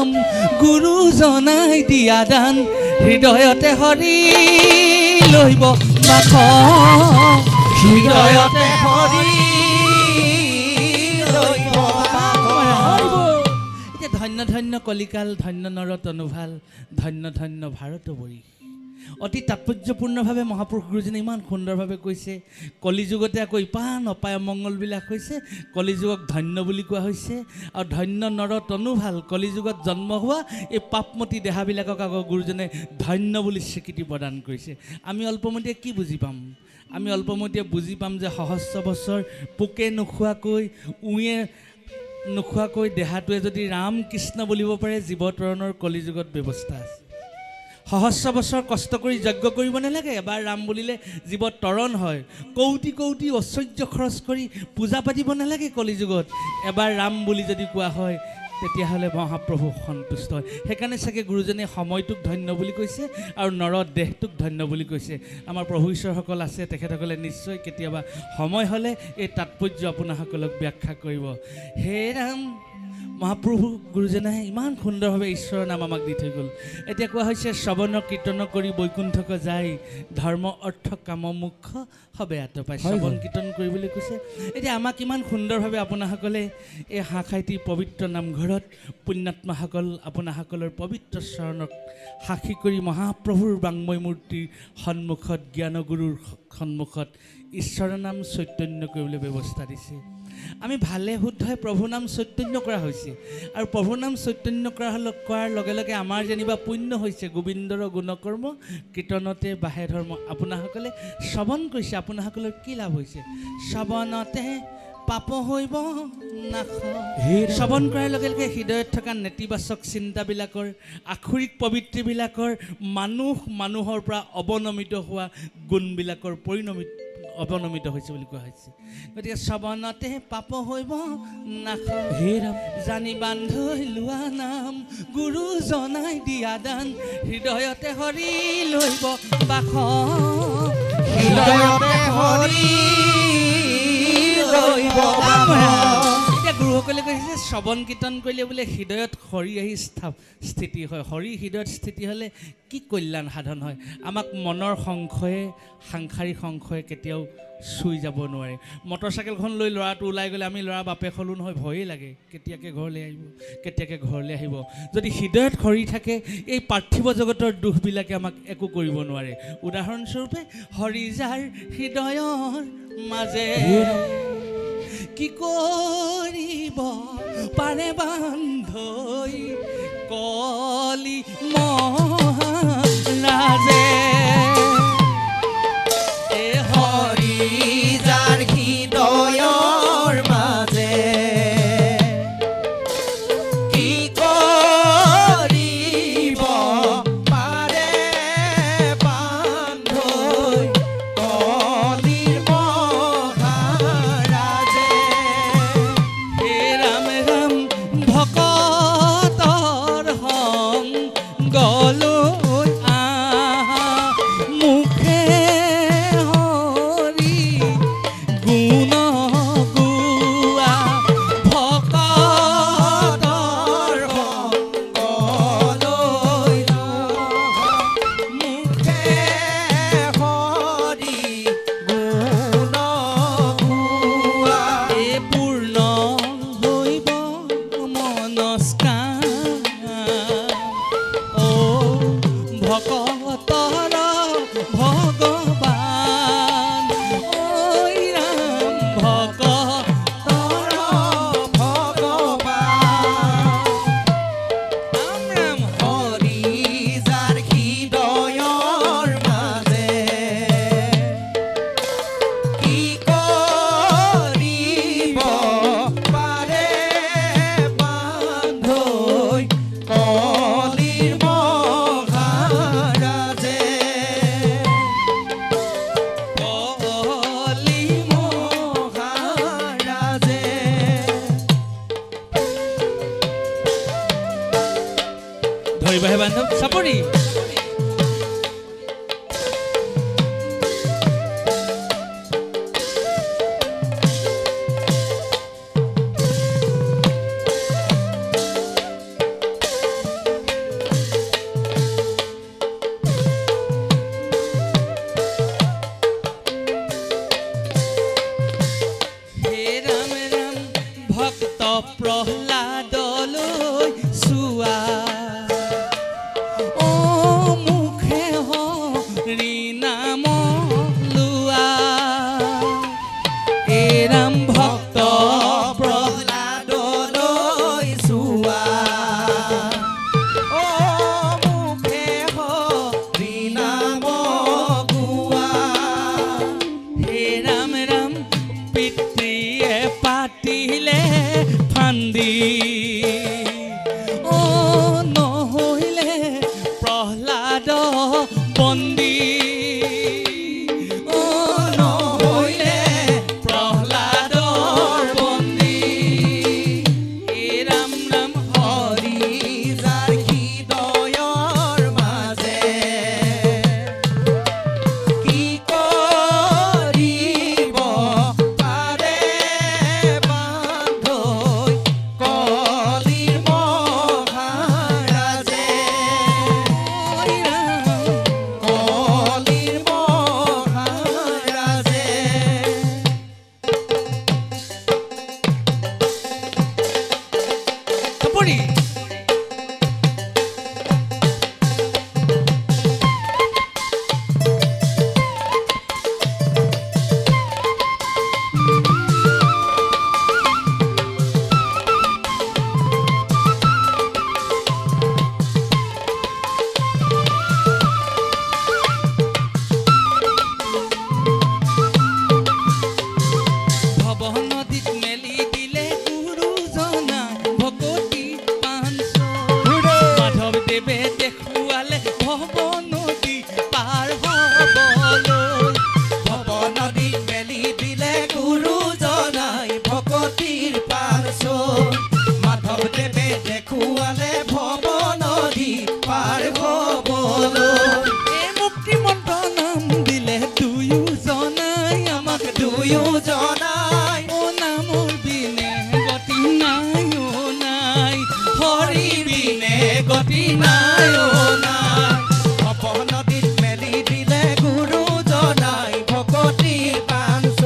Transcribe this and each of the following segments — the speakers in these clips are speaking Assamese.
নাম গুৰুজনাই দিয়া দান হৃদয়তে হৰি লইব বাস হৃদয়তে হৰি লইব এতিয়া ধন্য ধন্য কলিকাল ধন্য নৰতনুভাল ধন্য ধন্য ভাৰতবৰী অতি তাৎপৰ্যপূৰ্ণভাৱে মহাপুৰুষ গুৰুজনে ইমান সুন্দৰভাৱে কৈছে কলিযুগতে আকৌ ইপান অপায় মংগলবিলাক হৈছে কলিযুগক ধন্য বুলি কোৱা হৈছে আৰু ধন্য নৰতনুভাল কলিযুগত জন্ম হোৱা এই পাপমতী দেহাবিলাকক আকৌ গুৰুজনে ধন্য বুলি স্বীকৃতি প্ৰদান কৰিছে আমি অল্পমতীয়ে কি বুজি পাম আমি অল্পমতীয়ে বুজি পাম যে সহস্ৰ বছৰ পোকে নোখোৱাকৈ উঁয়ে নোখোৱাকৈ দেহাটোৱে যদি ৰাম কৃষ্ণ বুলিব পাৰে জীৱতৰণৰ কলিযুগত ব্যৱস্থা আছে সহস্ৰ বছৰ কষ্ট কৰি যজ্ঞ কৰিব নালাগে এবাৰ ৰাম বুলিলে জীৱ তৰণ হয় কৌটি কৌটি ঐশ্বৰ্য খৰচ কৰি পূজা পাতিব নালাগে কলিযুগত এবাৰ ৰাম বুলি যদি কোৱা হয় তেতিয়াহ'লে মহাপ্ৰভু সন্তুষ্ট হয় সেইকাৰণে চাগে গুৰুজনে সময়টোক ধন্য বুলি কৈছে আৰু নৰ দেহটোক ধন্য বুলি কৈছে আমাৰ প্ৰভু ঈশ্বৰসকল আছে তেখেতসকলে নিশ্চয় কেতিয়াবা সময় হ'লে এই তাৎপৰ্য আপোনাসকলক ব্যাখ্যা কৰিব হে ৰাম মহাপ্ৰভু গুৰুজনে ইমান সুন্দৰভাৱে ঈশ্বৰৰ নাম আমাক দি থৈ গ'ল এতিয়া কোৱা হৈছে শ্ৰৱণ কীৰ্তন কৰি বৈকুণ্ঠক যায় ধৰ্ম অৰ্থ কাম মুখ্য হবে আতপায় শ্ৰৱণ কীৰ্তন কৰিবলৈ কৈছে এতিয়া আমাক ইমান সুন্দৰভাৱে আপোনাসকলে এই হাঁখাইটি পবিত্ৰ নামঘৰত পুণ্যাত্মাসকল আপোনাসকলৰ পবিত্ৰ চৰণক সাক্ষী কৰি মহাপ্ৰভুৰ বাংময় মূৰ্তিৰ সন্মুখত জ্ঞানগুৰুৰ সন্মুখত ঈশ্বৰৰ নাম চৈতন্য কৰিবলৈ ব্যৱস্থা দিছে আমি ভালে শুদ্ধই প্ৰভু নাম চৈতন্য কৰা হৈছে আৰু প্ৰভু নাম চৈতন্য কৰাৰ লগে লগে আমাৰ যেনিবা পুণ্য হৈছে গোবিন্দৰ গুণকৰ্ম কীৰ্তনতে বাহে ধৰ্ম আপোনাসকলে শ্ৰৱণ কৰিছে আপোনাসকলৰ কি লাভ হৈছে শ্ৰৱণতে পাপ হইব নাশ শ্ৰৱণ কৰাৰ লগে লগে হৃদয়ত থকা নেতিবাচক চিন্তাবিলাকৰ আখৰিক প্ৰবৃত্তিবিলাকৰ মানুহৰ পৰা অৱনমিত হোৱা গুণবিলাকৰ অৱনমিত হৈছে বুলি কোৱা হৈছে গতিকে শ্ৰৱণতে পাপ হইব নাশ জানি বান্ধৈ লোৱা নাম গুৰুজনাই দিয়া দান হৃদয়তে হৰি লইব বাস হৃদয়তে হৰি এতিয়া গুৰুসকলে কৈছে শ্ৰৱণ কীৰ্তন কৰিলে বোলে হৃদয়ত হৰি আহি স্থিতি হয় হৰি হৃদয়ত স্থিতি হ'লে কি কল্যাণ সাধন হয় আমাক মনৰ সংশয়ে সাংসাৰিক সংশয়ে কেতিয়াও চুই যাব নোৱাৰে মটৰচাইকেলখন লৈ ল'ৰাটো ওলাই গ'লে আমি ল'ৰা বাপেক হ'লো নহয় ভয়েই লাগে কেতিয়াকৈ ঘৰলৈ আহিব যদি হৃদয়ত হৰি থাকে এই পাৰ্থিৱ জগতৰ দুখবিলাকে আমাক একো কৰিব নোৱাৰে উদাহৰণস্বৰূপে হৰি যাৰ হৃদয়ৰ মাজে কি কৰিব পাৰে বান্ধৈ কলি মহাৰাজে এ হৰি যাৰ হৃদয়ৰ মাজে কি কৰিব পাৰে বান্ধৈ কলিৰ মহাৰাজে হে ৰাম ৰাম ভকতৰ সংগলৈ আহা মুখে হৰি গুণ গোৱা ভকতৰ সংগলৈ মুখে হৰি গুণ গোৱা এ পূৰ্ণ হৈব মনস্কাৰ ও ভকতৰ ভগৱান ঐ ৰাম ভকতৰ ভগৱান ৰাম ৰাম হৰি যাৰ হৃদয়ৰ মাজে কি কৰিব পাৰে বান্ধৈ কলিৰ মহাৰাজে কলি মহাৰাজে ধৰিবাহে বান্ধৱ চাপৰি বন্দী নহৈলে প্ৰহ্লাদৰ বন্দী হে ৰাম ৰাম হৰি যাৰ হৃদয়ৰ মাজে কি কৰিব পাৰে বান্ধৈ কলিৰ মহাৰাজে কলিৰ মহাৰাজে চাপৰি ভৱ নদীত মেলি দিলে গুৰুজনা ভকতি পাঞ্চ মাধৱদেৱে দেখুৱালে ভৱ নদী পাৰ হ'বলৈ ভৱ নদী মেলি দিলে গুৰুজনাই ভকতিৰ পাৰচ মাধৱদেৱে দেখুৱালে ভৱ নদী পাৰ হ'বলৈ এই মুক্তিমন্ত্ৰ নাম দিলে দুয়োজনাই আমাক দুয়োজনাই ও নামৰ বিনে গতি নাই ও নাই হৰি বিনে গতি নাই ও নাই ভৱ নদীত মেলি দিলে গুৰুজনাই ভকতিৰ পাৰচ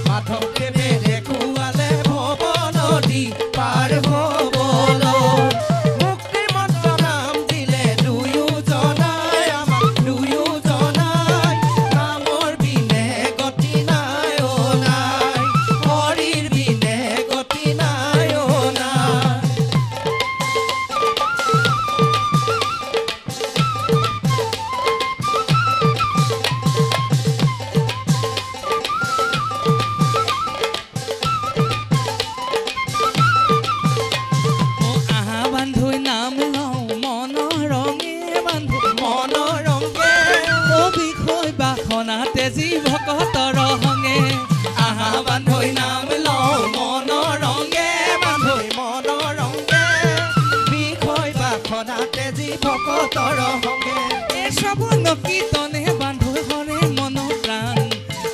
মাধৱদেৱে দেখুৱালে ভৱ নদী পাৰ হ'বলৈ মুক্তিৰ মন্ত্ৰ নাম দিলে দুয়োজনাই আমাক দুয়োজনাই নামৰ বিনে গতি নাই অ নাই হৰিৰ বিনে গতি নাই অ নাই ও আহা বান্ধৈ নাম লওঁ মনৰ ৰঙে বান্ধো মনৰ ৰংগে ও বিষয় বাসনা তেজী ভকতৰ সংগে আহা বান্ধৈ নাম লওঁ মনৰ ৰংগে বান্ধৈ মনৰ ৰংগে বিষয় বাসনা তেজী ভকতৰ সংগে এই শ্ৰৱণ কীৰ্তনে বান্ধৈ হৰে মন প্ৰাণ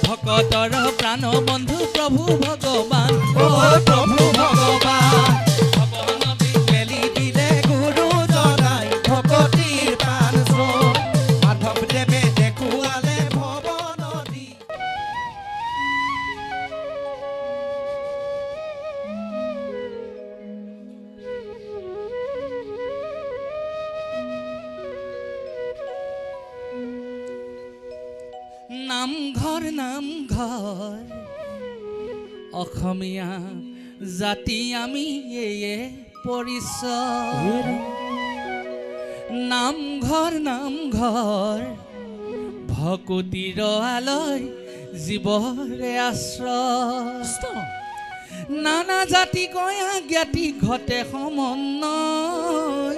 ভকতৰ প্ৰাণ বন্ধু প্ৰভু ভগৱান অ প্ৰভু ভগৱান ভৱ নদী মেলি দিলে গুৰুজনাই ভকতিৰ পাৰচ মাধৱদেৱে দেখুৱালে ভৱ নদী নামঘৰ নামঘৰ অসমীয়া জাতি আমি এয়ে পৰিচয় নামঘৰ নামঘৰ ভকতিৰ আলয় জীৱৰে আশ্ৰয় নানা জাতি গঞা জ্ঞাতি ঘটে সমন্বয়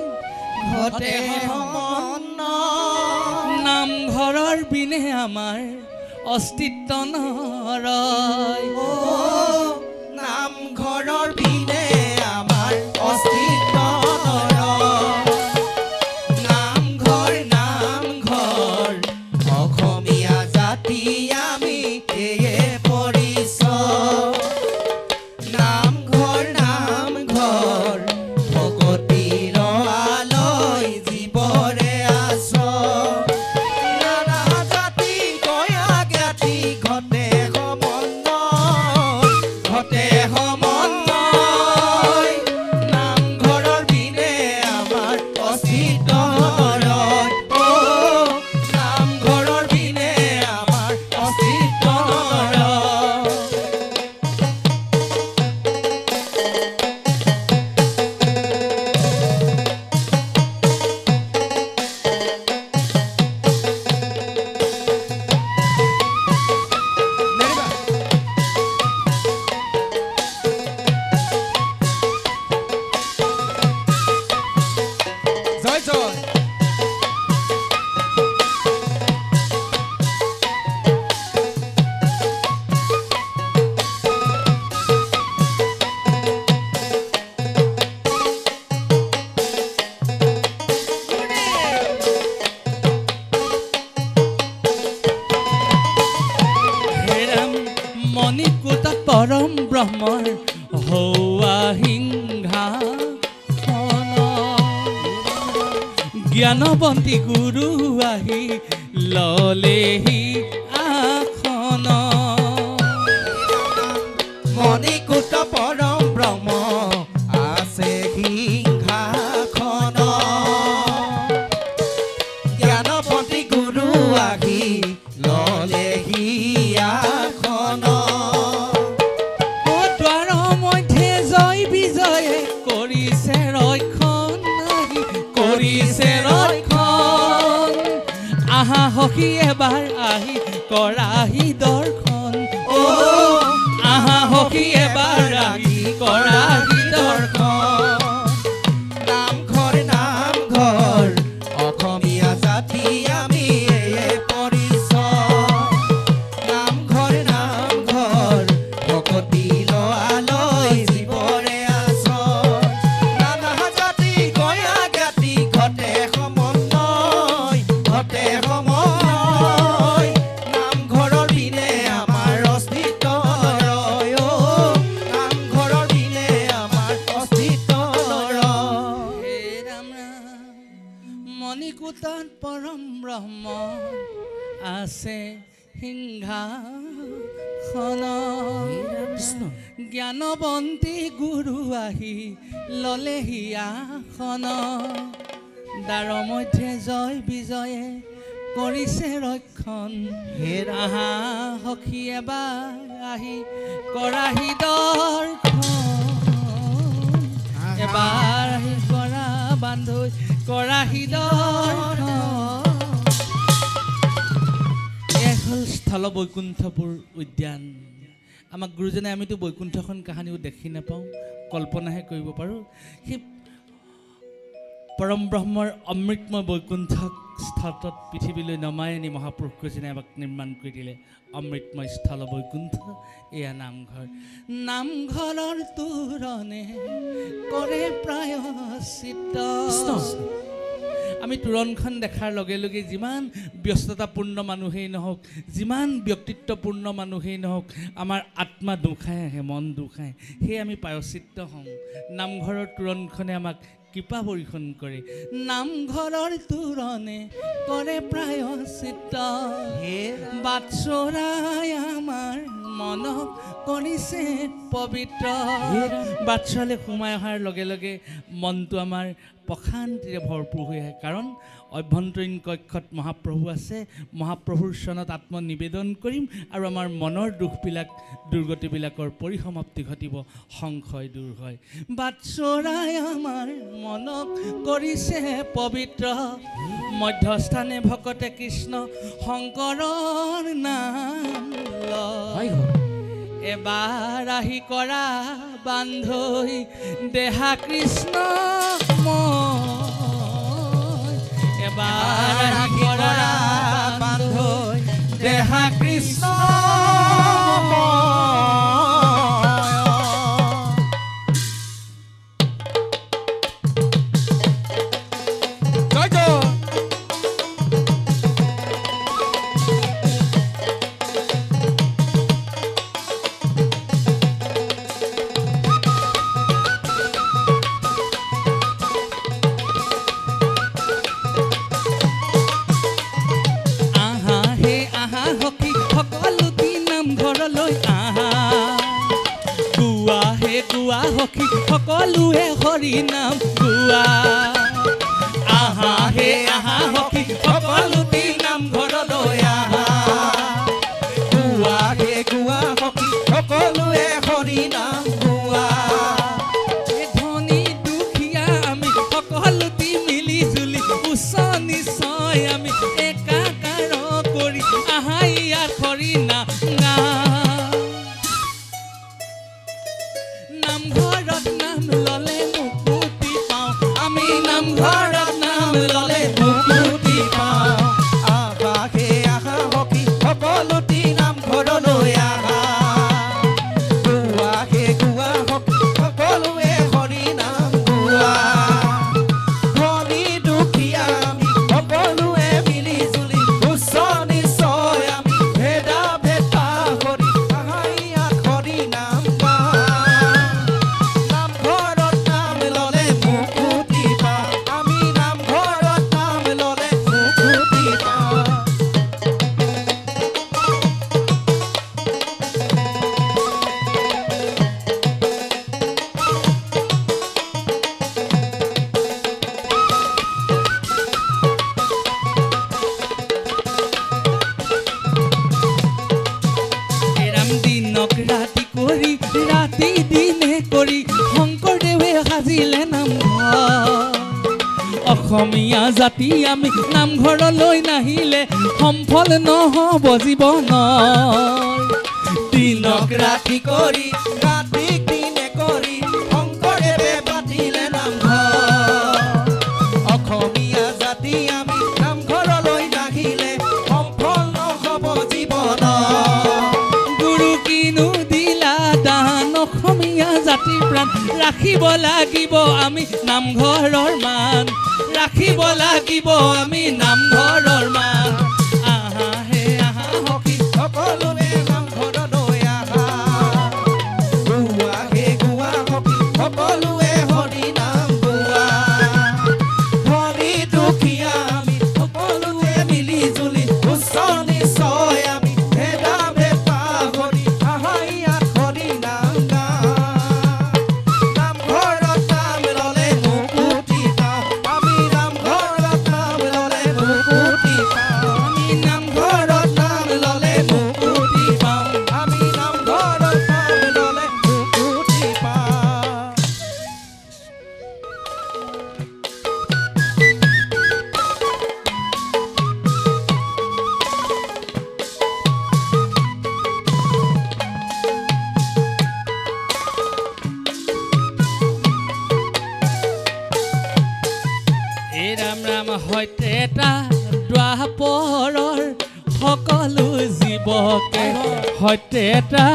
ঘটে সমন্বয় নামঘৰৰ বিনে আমাৰ অস্তিত্ব নৰয় অ নামঘৰৰ বিনে আমাৰ অস্তিত্ব নৰয় নামঘৰ নামঘৰ অসমীয়া জাতি আমি এয়ে পৰিচয় নামঘৰ নামঘৰ ভকতিৰ আলয় জীৱৰে আশ্ৰয় নানা জাতি গঞা জ্ঞাতি ঘটে সমন্বয় ঘটে সমন্বয় জ্ঞানবন্তী গুৰু আহি ললেহি আসন মণিকূট পৰম ব্ৰহ্ম আছে সিংহাসন জ্ঞানপতি গুৰু আহি ললেহি আসন ও দ্বাৰ মধ্যে জয় বিজয়ে কৰিছে ৰক্ষণ আহি কৰিছে ৰক্ষণ আহা সখী এবাৰ আহি কৰাহি দৰ্শন অ আহা সখী এবাৰ আহি কৰাহি দৰ্শন নামঘৰ নামঘৰ অসমীয়া জাতি আমি এয়ে পৰিচয় নামঘৰ নামঘৰ ভকতি লয়ালৈ জীৱৰে আশ্ৰয় নানা জাতি গঞা জ্ঞাতি ঘটে সমন্বয় নামঘৰৰ বিনে আমাৰ অস্তিত্ব নৰয় অ নামঘৰৰ বিনে আমাৰ অস্তিত্ব নৰয় হে ৰাম ৰাম মণিকূটত পৰম ব্ৰহ্ম আছে সিংহাসন জ্ঞানবন্তী গুৰু আহি ললেহি আসন দ্বাৰ মধ্যে জয় বিজয়ে কৰিছে ৰক্ষণ হে ৰাম। আহা সখী এবাৰ আহি কৰাহি দৰ্শন এবাৰ আহি কৰা বান্ধৈ কৰাহি দৰ্শন এয়া হ'ল স্থল বৈকুণ্ঠপুৰ উদ্যান আমাক গুৰুজনে আমিতো বৈকুণ্ঠখন কাহানিও দেখি নাপাওঁ কল্পনাহে কৰিব পাৰোঁ সেই পৰম ব্ৰহ্মৰ অমৃতময় বৈকুণ্ঠ স্থলত পৃথিৱীলৈ নমাই আনি মহাপুৰুষ গুৰুজনে আমাক নিৰ্মাণ কৰি দিলে অমৃতময় স্থল বৈকুণ্ঠ এয়া নামঘৰ নামঘৰৰ তোৰণে কৰে প্ৰায়শ্চিত্ত আমি তোৰণখন দেখাৰ লগে লগে যিমান ব্যস্ততাপূৰ্ণ মানুহেই নহওক যিমান ব্যক্তিত্বপূৰ্ণ মানুহেই নহওক আমাৰ আত্মা দুখাই আহে মন দুখায় সেয়ে আমি প্ৰায়শ্চিত্ত হওঁ নামঘৰৰ তোৰণখনে আমাক কৃপা বৰ্ষণ কৰে নামঘৰৰ তোৰণে কৰে প্ৰায়শ্চিত্ত হে বাটচৰাই আমাৰ মনক কৰিছে পবিত্ৰ বাটচৰালৈ সোমাই অহাৰ লগে লগে মনটো আমাৰ প্ৰশান্তিৰে ভৰপূৰ হৈ আহে কাৰণ অভ্যন্তৰীণ কক্ষত মহাপ্ৰভু আছে মহাপ্ৰভুৰ চৰণত আত্মনিবেদন কৰিম আৰু আমাৰ মনৰ দুখবিলাক দুৰ্গতিবিলাকৰ পৰিসমাপ্তি ঘটিব সংশয় দূৰ হয় বাটচৰাই আমাৰ মনক কৰিছে পবিত্ৰ মধ্যস্থানে ভকতে কৃষ্ণ শংকৰৰ নাম লয় এবাৰ আহি কৰা বান্ধৈ দেহা কৃষ্ণ এবাৰ আহি কৰা বান্ধৈ দেহা কৃষ্ণ জয় জয় সখী সকলোৱে হৰি নাম গোৱা আহা হে আহা সখী সকলো নাম ঘৰলৈ আহা গোৱা হে গোৱা সখী সকলোৱে হৰি নাম গোৱা ধনী দুখীয়া আমি সকলো মিলি জুলি উচ্চ নিশ্চয় আমি একাকাৰ কৰি আহা ইয়াত হৰি নাম নামঘৰত নাম ললে মুক্তি পাওঁ আমি নামঘৰত নাম ললে মুক্তি পাওঁ আহা হে আহা সখী সকলো নাম ঘৰলৈ আহা গোৱা হে গোৱা সখী সকলোৱে হৰি নাম গোৱা ধনী দুখীয়া আমি সকলোৱে মিলি জুলি উচ্চ নিশ্চয় আমি ভেদা ভেদা কৰি আহা ইয়াত হৰি নাম নামঘৰত নাম ললে মুক্তি পাওঁ আমি নামঘৰত নাম অসমীয়া জাতি আমি নামঘৰলৈ নাহিলে সম্ফল নহ'ব জীৱনৰ দিনক ৰাতি কৰি ৰাতিক দিনে কৰি শংকৰদেৱে পাতিলে নামঘৰ অসমীয়া জাতি আমি নামঘৰলৈ নাহিলে সম্ফল নহ'ব জীৱনৰ গুৰু কিনো দিলা দান অসমীয়া জাতিৰ প্ৰাণ ৰাখিব লাগিব আমি নামঘৰৰ মান ৰাখিব লাগিব আমি নামঘৰৰ মান আহা হে আহা সখী সকলোৱে নামঘৰলৈ আহা গোৱা হে গোৱা সখী সকলোৱে হৰি নাম গোৱা ধনী দুখীয়া আমি সকলোৱে মিলি জুলি উচ্চ নিশ্চয় আমি ভেদা ভেদ পাহৰি আহা ইয়াত হৰি নাম গা নামঘৰত নাম ল'লে মুকুতি পাওঁ আমি নামঘৰত নাম ল'লে মুকুতি পাওঁ আমি নামঘৰত নাম ল'লে মুকুতি পাওঁ আমি নামঘৰত নাম ল'লে মুকুতি পাওঁ এই ৰাম ৰাম সৈতে এটা দ্বাপৰৰ সকলো জীৱকে সৈতে এটা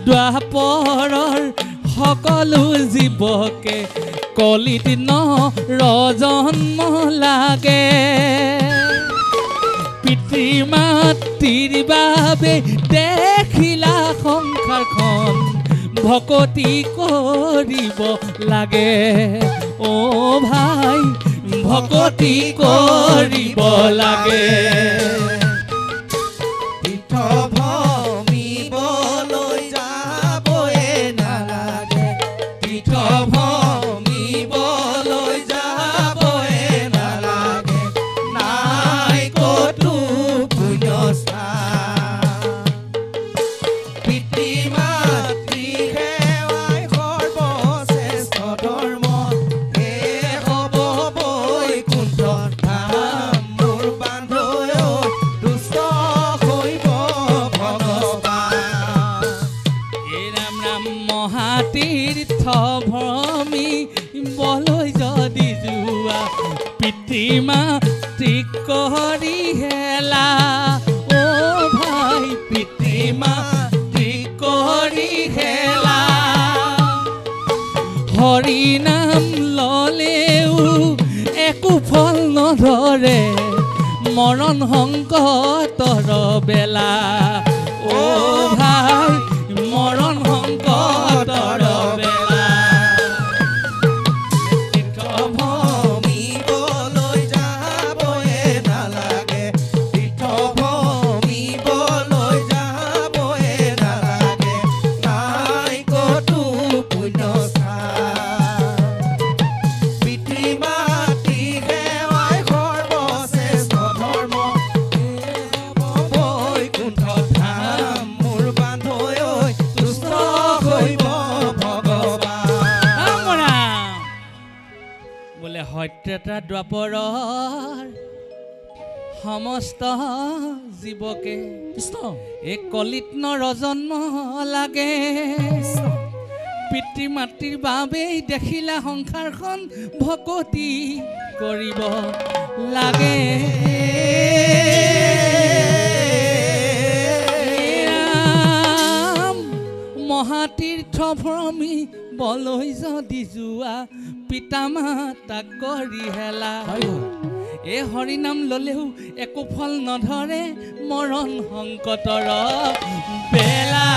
দ্বাপৰৰ সকলো জীৱকে কলিত নৰজন্ম লাগে পিতৃ মাতৃৰ বাবে দেখিলা সংসাৰখন ভকতি কৰিব লাগে অ' ভাই ভকতি কৰিব লাগে তীৰ্থ ভ্ৰমিবলৈ যাবয়ে নালাগে তীৰ্থ ভ্ৰমিবলৈ যাবয়ে নালাগে নাই ক'তো পুণ্যস্থান পিতৃ মাতৃ সেৱাই সৰ্বশ্ৰেষ্ঠ ধৰ্ম হে হ'ব বৈকুণ্ঠ ধাম মোৰ বান্ধৈ দুষ্ট হৈব ভগৱান এই ৰাম ৰাম মহাতীৰ্থ ভ্ৰমি বলৈ যদি যোৱা পিতৃ মাতৃক কৰি হেলা অ' ভাই পিতৃ মাতৃক কৰি হেলা হৰি নাম ল'লেও একো ফল নধৰে মৰণ সংকটৰ বেলা অ' ভাই মৰণ সংকটৰ বেলা তীৰ্থ ভ্ৰমিবলৈ যাবয়ে নালাগে তীৰ্থ ভ্ৰমিবলৈ যাবয়ে নালাগে নাই ক'তো পুণ্যস্থান পিতৃ মাতৃ সেৱাই সৰ্বশ্ৰেষ্ঠ ধৰ্ম হে হ'ব বৈকুণ্ঠ ধাম মোৰ বান্ধৈ তুষ্ট হৈব ভগৱান ৰাম ৰাম বোলে সত্যতা দ্বাপৰৰ সমস্ত জীৱকে এই কলিত নৰজন্ম লাগে পিতৃ মাতৃৰ বাবেই দেখিলা সংসাৰখন ভকতি কৰিব লাগে ৰাম মহাতীৰ্থ ভ্ৰমি বলৈ যদি যোৱা পিতা মাতাক কৰি হেলা এই হৰিনাম ল'লেও একো ফল নধৰে মৰণ সংকটৰ বেলা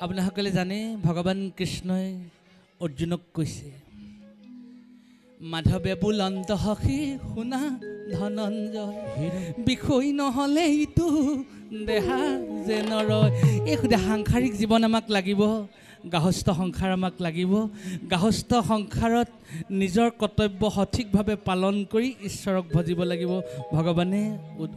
আপোনাসকলে জানে ভগৱান কৃষ্ণই অৰ্জুনক কৈছে মাধৱে বুলন্ত সখী শুনা ধনঞ্জয় বিষয় নহ'লে ইটো দেহা যে নৰয় এই সাংসাৰিক জীৱন আমাক লাগিব গাহস্থ সংসাৰ আমাক লাগিব গাহস্থ সংসাৰত নিজৰ কৰ্তব্য সঠিকভাৱে পালন কৰি ঈশ্বৰক ভজিব লাগিব ভগৱানে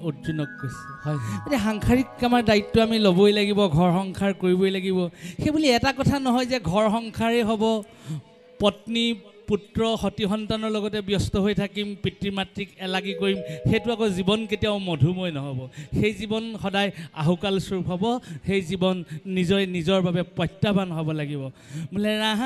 অৰ্জুনক কৈছে হয় এতিয়া সাংসাৰিক আমাৰ দায়িত্ব আমি ল'বই লাগিব ঘৰ সংসাৰ কৰিবই লাগিব সেই বুলি এটা কথা নহয় যে ঘৰ সংসাৰেই হ'ব পত্নী পুত্ৰ সতি সন্তানৰ লগতে ব্যস্ত হৈ থাকিম পিতৃ মাতৃক এলাগি কৰিম সেইটো আকৌ জীৱন কেতিয়াও মধুময় নহ'ব সেই জীৱন সদায় আহুকাল স্বৰূপ হ'ব সেই জীৱন নিজৰ বাবে প্ৰত্যাহ্বান হ'ব লাগিব বোলে ৰাম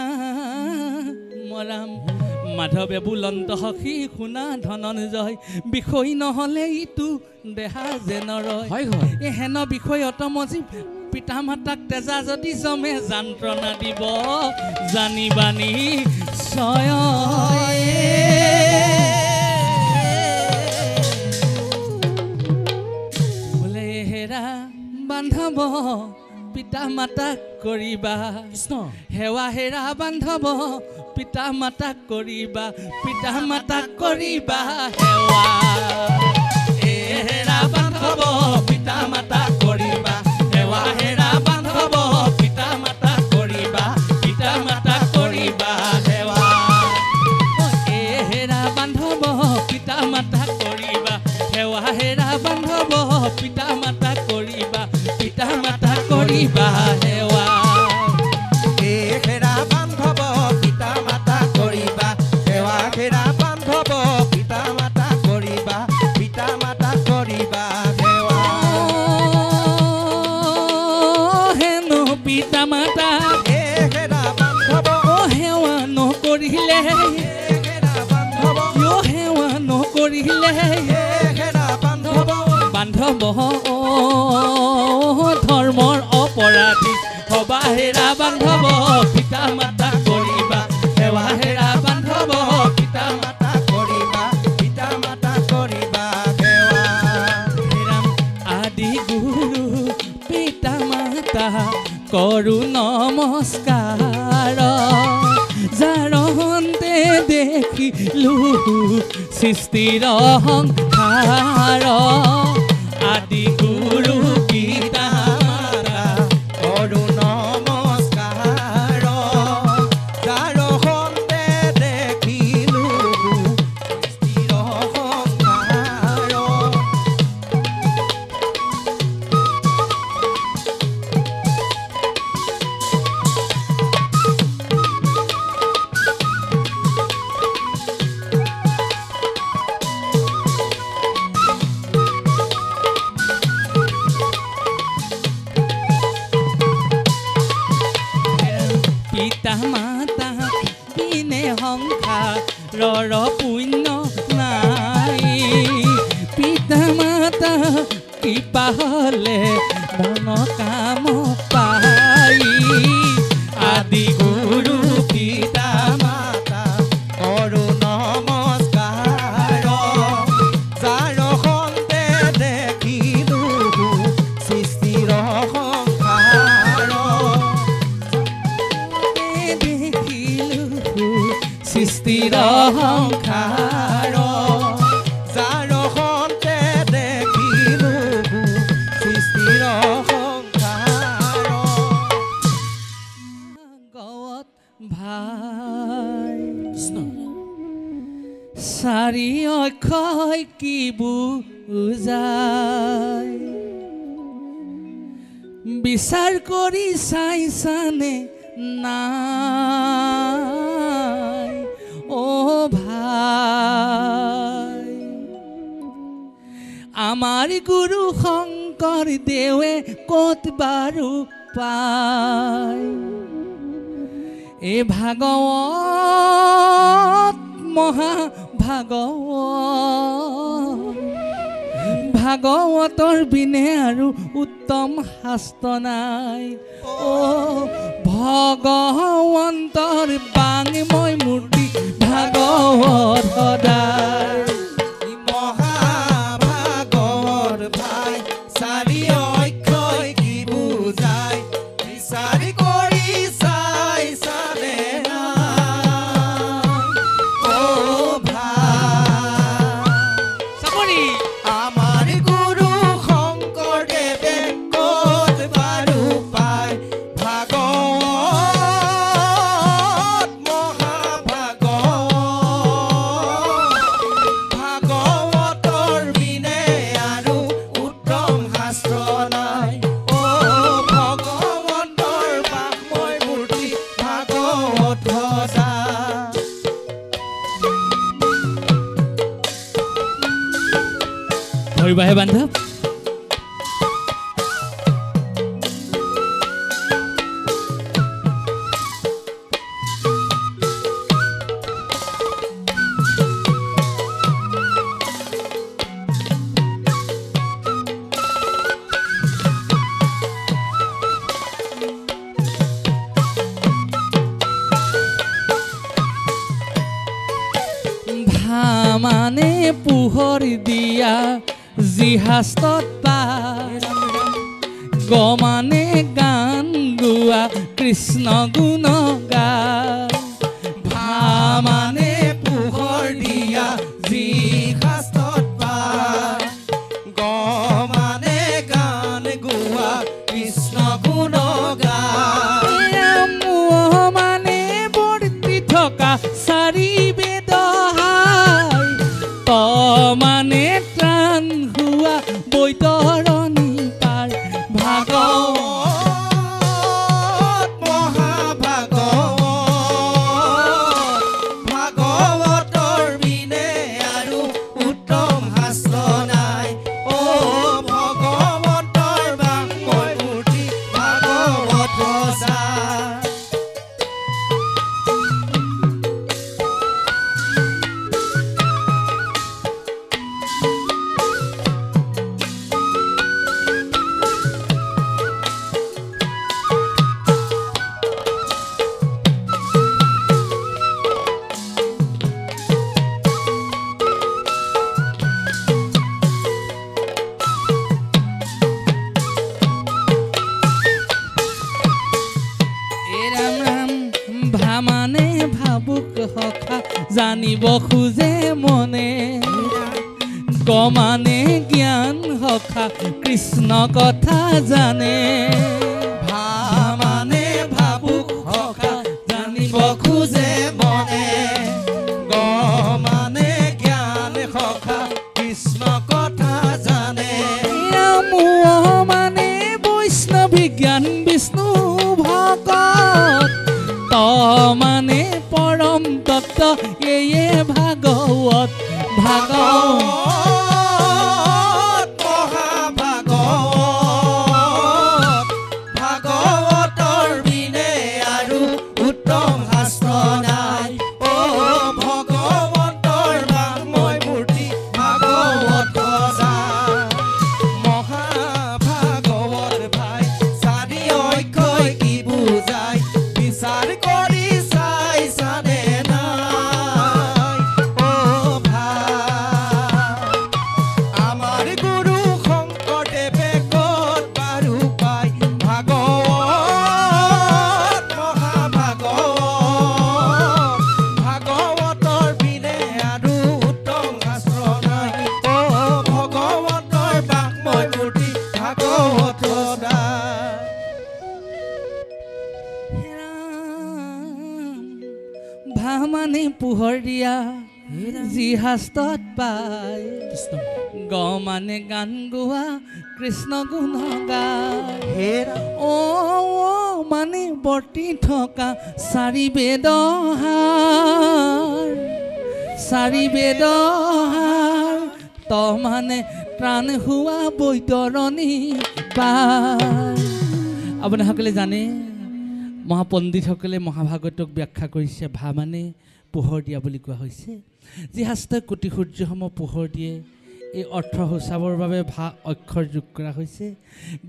মাধৱে বুলন্ত সখী শুনা ধনঞ্জয় বিষয় নহ'লে ইটো দেহা যেন ৰয় হয় হয় এই হেন বিষয় অতমজি পিতা মাতাক তেজা যদি জমে যন্ত্ৰণা দিব জানিবানি ছয় বোলে হেৰা বান্ধৱ পিতা মাতাক কৰিবা কৃষ্ণ সেৱা হেৰা বান্ধৱ পিতা মাতাক কৰিবা সেৱা হেৰা বান্ধৱ পিতা মাতাক কৰিবা সেৱা হেৰা বান্ধৱ পিতা মাতাক কৰিবা সেৱা হেৰা বান্ধৱ পিতা মাতাক কৰিবা সেৱা হেৰা বান্ধৱ পিতা মাতাক কৰিবা সেৱা হেৰা বান্ধৱ পিতা মাতা কৰিবা সেৱা হেৰা বান্ধৱ পিতা মাতা কৰিবা সেৱা হেনো পিতা মাতা হেৰা বান্ধৱ সেৱা নকৰিলে হেৰা বান্ধৱ সেৱা নকৰিলে হেৰা বান্ধৱ বান্ধৱ ধৰ্মৰ অপৰাধী হবা হেৰা বান্ধৱ পিতা মাতা কৰিবা সেৱা হেৰা বান্ধৱ পিতা মাতা কৰিবা সেৱা ৰাম আদি গুৰু পিতা মাতা কৰো নমস্কাৰ যাৰ হন্তে দেখিলো সৃষ্টিৰ সংসাৰ আদি গুৰু পিতা মাতা কৰো নমস্কাৰ যাৰ হন্তে দেখিলো সৃষ্টিৰ সংসাৰ পিতা মাতা বিনে সংসাৰৰ পুণ্য নাই পিতা মাতা কৃপা হ'লে মন কাম পাই আদি গুৰু পিতা মাতা কৰো নমস্কাৰ যাৰ হন্তে দেখিলো সৃষ্টিৰ সংসাৰ দেখিলো সৃষ্টিৰ সংসাৰ যাৰ হন্তে দেখিলো সৃষ্টিৰ সংসাৰ গৱত ভাই চাৰি অক্ষয় কি বুজাই বিচাৰ কৰি চাইছানে নাই অ' ভাই আমাৰ গুৰু শংকৰ দেৱে ক'ত বাৰু পায় এই ভাগৱত ভাগৱতৰ বিনে আৰু উত্তম শাস্ত্ৰ নাই অ' ভগৱন্তৰ বাঙময় মূৰ্তি ভাগৱত সদায় মহাভাগৱত ভাই চাৰি অক্ষয় কি বুজাই বিচাৰি কৰি চাইছানে নাই অ' ভাই চাপৰি আমাৰ গুৰু শংকৰদেৱে ক'ত বাৰু পায় ধৰিবাহে বান্ধৱ ভামানে পোহৰ দিয়া জিহাস্তত পাৰ গমানে গান গোৱা কৃষ্ণ গুণ গা ভামানে পোহৰ দিয়া জিহাস্তত পাৰ গমানে গান গোৱা কৃষ্ণ গুণ গা মানে বৰ্তি থকা চাৰি বেদ মানে ত্ৰাণ হোৱা বৈতৰণী পাৰ ভাগৱত ভাগৱতৰ বিনে আৰু উত্তম শাস্ত্ৰ নাই অ ভগৱন্তৰ বাংময় মূৰ্তি ভাগৱত ৰচা ভামানে ভাবুক সখা জানিব খোজে মনে গমানে জ্ঞান সখা কৃষ্ণ কথা জানে ভামানে ভাবুক সখা জানিব খোজে মনে গমানে জ্ঞান সখা কৃষ্ণ কথা জানে মানে বৈষ্ণৱী জ্ঞান বিষ্ণু ভকত মানে পৰম তত্ত্ব এয়ে ভাগৱত ভাগৱতৰ বিনে আৰু উত্তম শাস্ত্ৰ নাই অ ভগৱন্তৰ বাংময় মূৰ্তি ভাগৱত ৰচা মহাভাগৱত ভাই চাৰি অক্ষয় কি বুজাই বিচাৰ কৰি চাই চানে নাই অ ভাই আমাৰ গুৰু শংকৰদেৱে ক'ত বাৰু পাই ভাগৱতৰ বিনে আৰু উত্তম শাস্ত্ৰ নাই অ ভগৱন্তৰ বাংময় মূৰ্তি ভাগৱত ৰচা ভামানে পোহৰ দিয়া জিহাস্তত পায় গমানে গান গোৱা কৃষ্ণ গুণ গায় অ মানে বৰ্তি থকা চাৰি বেদহাৰ ত মানে ত্ৰাণ হোৱা বৈতৰণী পায় আপোনাসকলে জানে মহাপণ্ডিতসকলে মহাভাগৱতক ব্যাখ্যা কৰিছে ভামানে পোহৰ দিয়া বুলি কোৱা হৈছে যি শাস্ত্ৰই কোটি সূৰ্যসমূহ পোহৰ দিয়ে এই অৰ্থ সূচাবৰ বাবে ভা অক্ষৰ যোগ কৰা হৈছে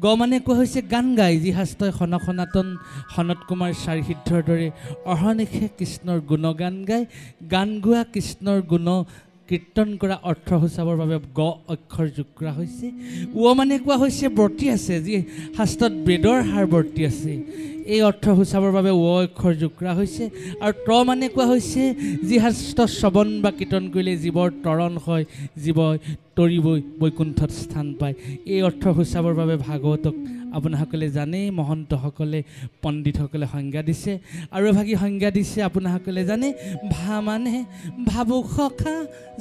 গ মানে কোৱা হৈছে গান গাই যি শাস্ত্ৰই সনাতন সনত কুমাৰ চাৰি সিদ্ধৰ দৰে অহৰ্নিশে কৃষ্ণৰ গুণগান গাই গান গোৱা কৃষ্ণৰ গুণ কীৰ্তন কৰা অৰ্থ সূচাবৰ বাবে গ অক্ষৰ যোগ কৰা হৈছে ও মানে কোৱা হৈছে বৰ্তি আছে যি শাস্ত্ৰত বেদৰ হাৰ বৰ্তি আছে এই অৰ্থ সূচাবৰ বাবে ও অক্ষৰ যোগ কৰা হৈছে আৰু ত মানে কোৱা হৈছে যি শাস্ত্ৰ শ্ৰৱণ বা কীৰ্তন কৰিলে জীৱৰ তৰণ হয় জীৱ তৰিবই বৈকুণ্ঠত স্থান পায় এই অৰ্থ সূচাবৰ বাবে ভাগৱতক আপোনাসকলে জানে মহন্তসকলে পণ্ডিতসকলে সংজ্ঞা দিছে আৰু এভাগী সংজ্ঞা দিছে আপোনাসকলে জানে ভামানে ভাবুক সখা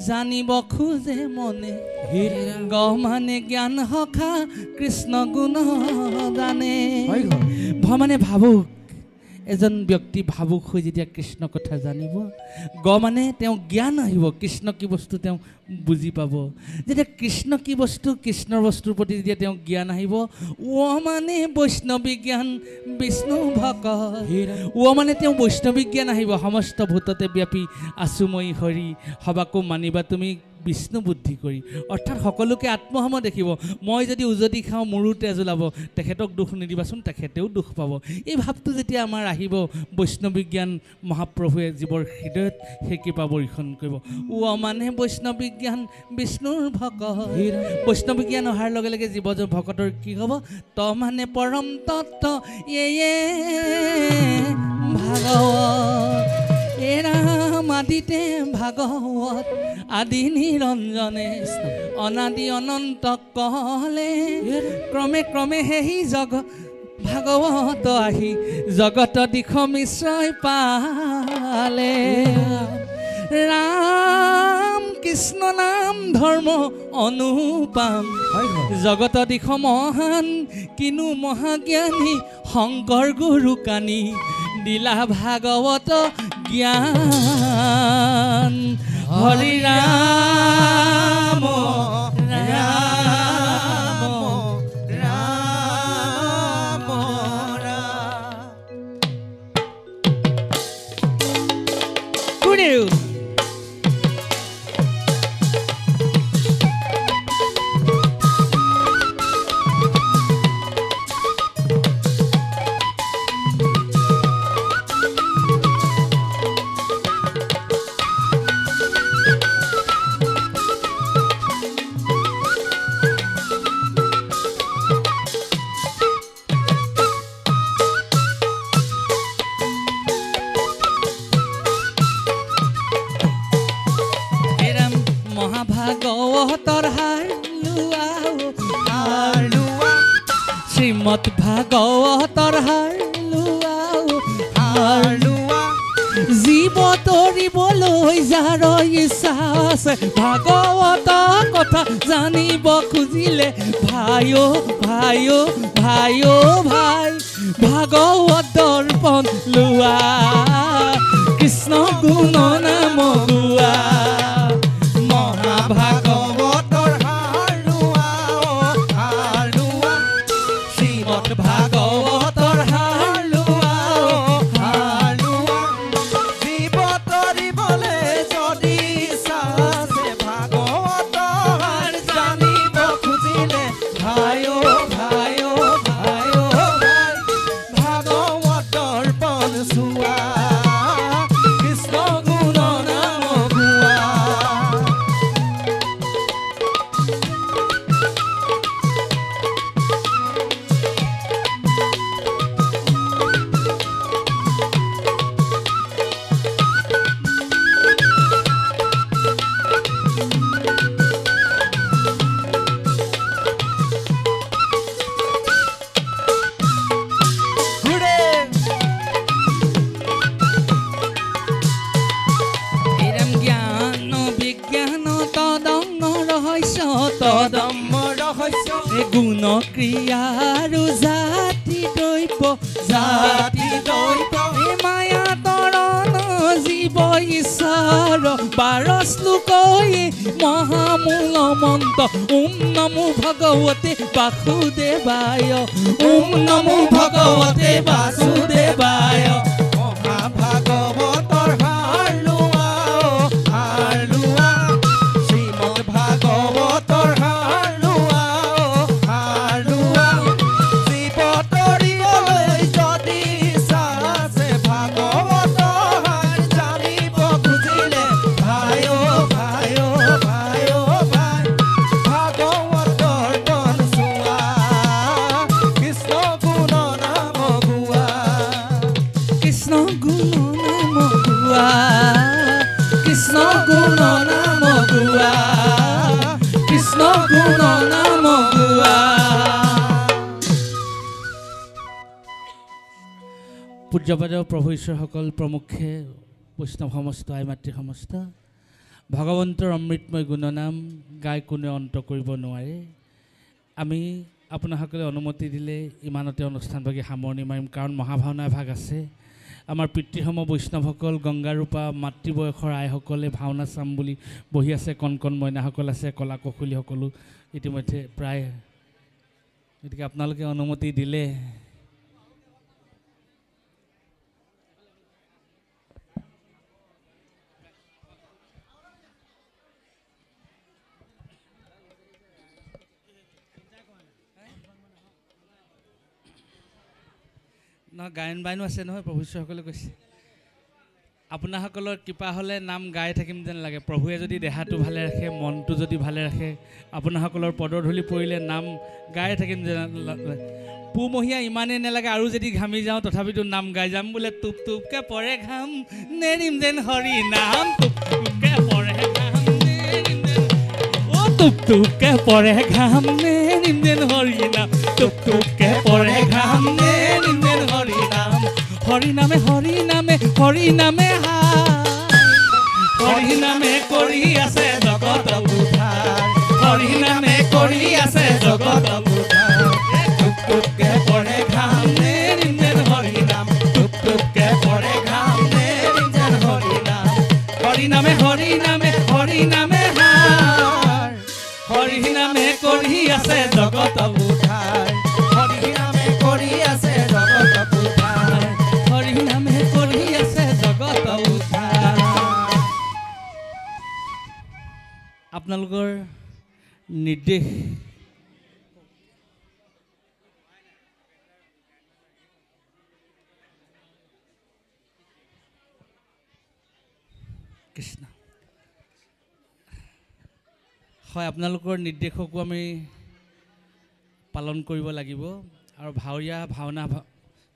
জানিব খোজে মনে গ মানে জ্ঞান সখা কৃষ্ণ গুণ জানে ভ মানে ভাবুক এজন ব্যক্তি ভাবুক হৈ যেতিয়া কৃষ্ণ কথা জানিব গ মানে তেওঁ জ্ঞান আহিব কৃষ্ণ কি বস্তু তেওঁ বুজি পাব যেতিয়া কৃষ্ণ কি বস্তু কৃষ্ণৰ বস্তুৰ প্ৰতি যেতিয়া তেওঁ জ্ঞান আহিব ও মানে বৈষ্ণৱী জ্ঞান বিষ্ণু ভকত ও মানে তেওঁ বৈষ্ণৱী জ্ঞান আহিব সমস্ত ভূততে ব্যাপী আছো মই হৰি সবাকো মানিবা তুমি বিষ্ণু বুদ্ধি কৰি অৰ্থাৎ সকলোকে আত্মসম দেখিব মই যদি উজতি খাওঁ মোৰো তেজ ওলাব তেখেতক দুখ নিদিবাচোন তেখেতেও দুখ পাব এই ভাৱটো যেতিয়া আমাৰ আহিব বৈষ্ণৱী জ্ঞান মহাপ্ৰভুৱে জীৱৰ হৃদয়ত সেই কৃপা বৰ্ষণ কৰিব ও মানে বৈষ্ণৱী জ্ঞান বিষ্ণুৰ ভকত বৈষ্ণৱী জ্ঞান অহাৰ লগে লগে জীৱ ভকতৰ কি হ'ব ত মানে পৰম তত্ত্ব ভাগৱত এৰাম আদিতে ভাগৱত আদি নিৰঞ্জনে অনাদি অনন্ত কলে ক্ৰমে ক্ৰমে সেই জগত ভাগৱত আহি জগত দিশ মিশ্ৰয় পালে ৰাম কৃষ্ণ নাম ধৰ্ম অনুপাম জগত দিশ মহান কিনো মহাজ্ঞানী শংকৰ গুৰু কানি দিলা ভাগৱত জ্ঞান হৰি ৰাম ৰাম ৰাম ৰাম ভাগৱতৰ হালোৱা শ্ৰীমদ ভাগৱতৰ হালোৱা জীৱ তৰিবলৈ যাৰ ইচ্ছা আছে ভাগৱতৰ কথা জানিব খুজিলে ভাই ভাই ভাই ভাই ভাগৱত দৰ্পণ লোৱা কৃষ্ণ গুণ নাম গোৱা ভাগৱতৰ হালোৱা শ্ৰীমদ ভাগৱতৰ হালোৱা জীৱ তৰিবলৈ যদি ইচ্ছা আছে ভাগৱতৰ জানিব খুজিলে ভাই ভাই ভাই ভাগৱত দৰ্পণ চোৱা কৃষ্ণ গুণ নাম গোৱা গুণ ক্ৰিয়াৰো জাতি দৈৱ মায়া তৰণ জীৱ ঈশ্বৰ বাৰ শ্লোকৈ মহামূল মন্ত্ৰ ওম নমো ভগৱতে বাসুদেৱায় ওম নমো ভগৱতে বাসুদেৱায় মহাভাগৱতৰ হালোৱা শ্ৰীমদ ভাগৱতৰ পূজ্যপাদ প্ৰভু ঈশ্বৰসকল প্ৰমুখ্যে বৈষ্ণৱ সমস্ত আই মাতৃ সমস্ত ভগৱন্তৰ অমৃতময় গুণনাম গাই কোনে অন্ত কৰিব নোৱাৰে আমি আপোনাসকলে অনুমতি দিলে ইমানতে অনুষ্ঠানভাগী সামৰণি মাৰিম কাৰণ মহাভাওনা ভাগ আছে আমাৰ পিতৃসম বৈষ্ণৱসকল গংগাৰূপা মাতৃবয়সৰ আইসকলে ভাওনা চাম বুলি বহি আছে, কণ কণ মইনাসকল আছে, কলা কৌশলীসকলো ইতিমধ্যে প্ৰায়। গতিকে আপোনালোকে অনুমতি দিলে নহয়, গায়ন বায়নো আছে নহয়, প্ৰভু ঈশ্বৰসকলে কৈছে আপোনাসকলৰ কৃপা হ'লে নাম গাই থাকিম যেন লাগে। প্ৰভুৱে যদি দেহাটো ভালে ৰাখে, মনটো যদি ভালে ৰাখে, আপোনাসকলৰ পদধূলি পৰিলে নাম গাই থাকিম যেন লাগে। পুহমহীয়া ইমানেই নালাগে, আৰু যদি ঘামি যাওঁ তথাপিতো নাম গাই যাম। বোলে টুপ টুপকৈ পৰে ঘাম নেৰিম যেন হৰি নাম, টুপ টুপকৈ পৰে ঘাম নেৰিম যেন, অ' টুপ টুপকৈ পৰে ঘাম নেৰিম যেন হৰি নাম, টুপ টুপকৈ পৰে ঘাম নেৰিম যেন হৰি নাম। হৰি নামে হৰি নামে হৰি নামে হৰি নামে কৰি আছে জগত উদ্ধাৰ, হৰি নামে কৰি আছে জগত উদ্ধাৰ। টুপ টুপকৈ পৰে ঘাম নেৰিম যেন হৰি নাম, টুপ টুপকৈ পৰে ঘাম নেৰিম যেন হৰি নাম। হৰি নামে হৰি নামে হৰি নামে হৰি নামে কৰি আছে জগত উদ্ধাৰ, হৰি নামে কৰি আছে জগত উদ্ধাৰ, হৰি নামে কৰি আছে জগত উদ্ধাৰ। আপোনালোকৰ নিৰ্দেশ কৃষ্ণ হয়, আপোনালোকৰ নিৰ্দেশকো আমি পালন কৰিব লাগিব। আৰু ভাৱৰীয়া ভাওনা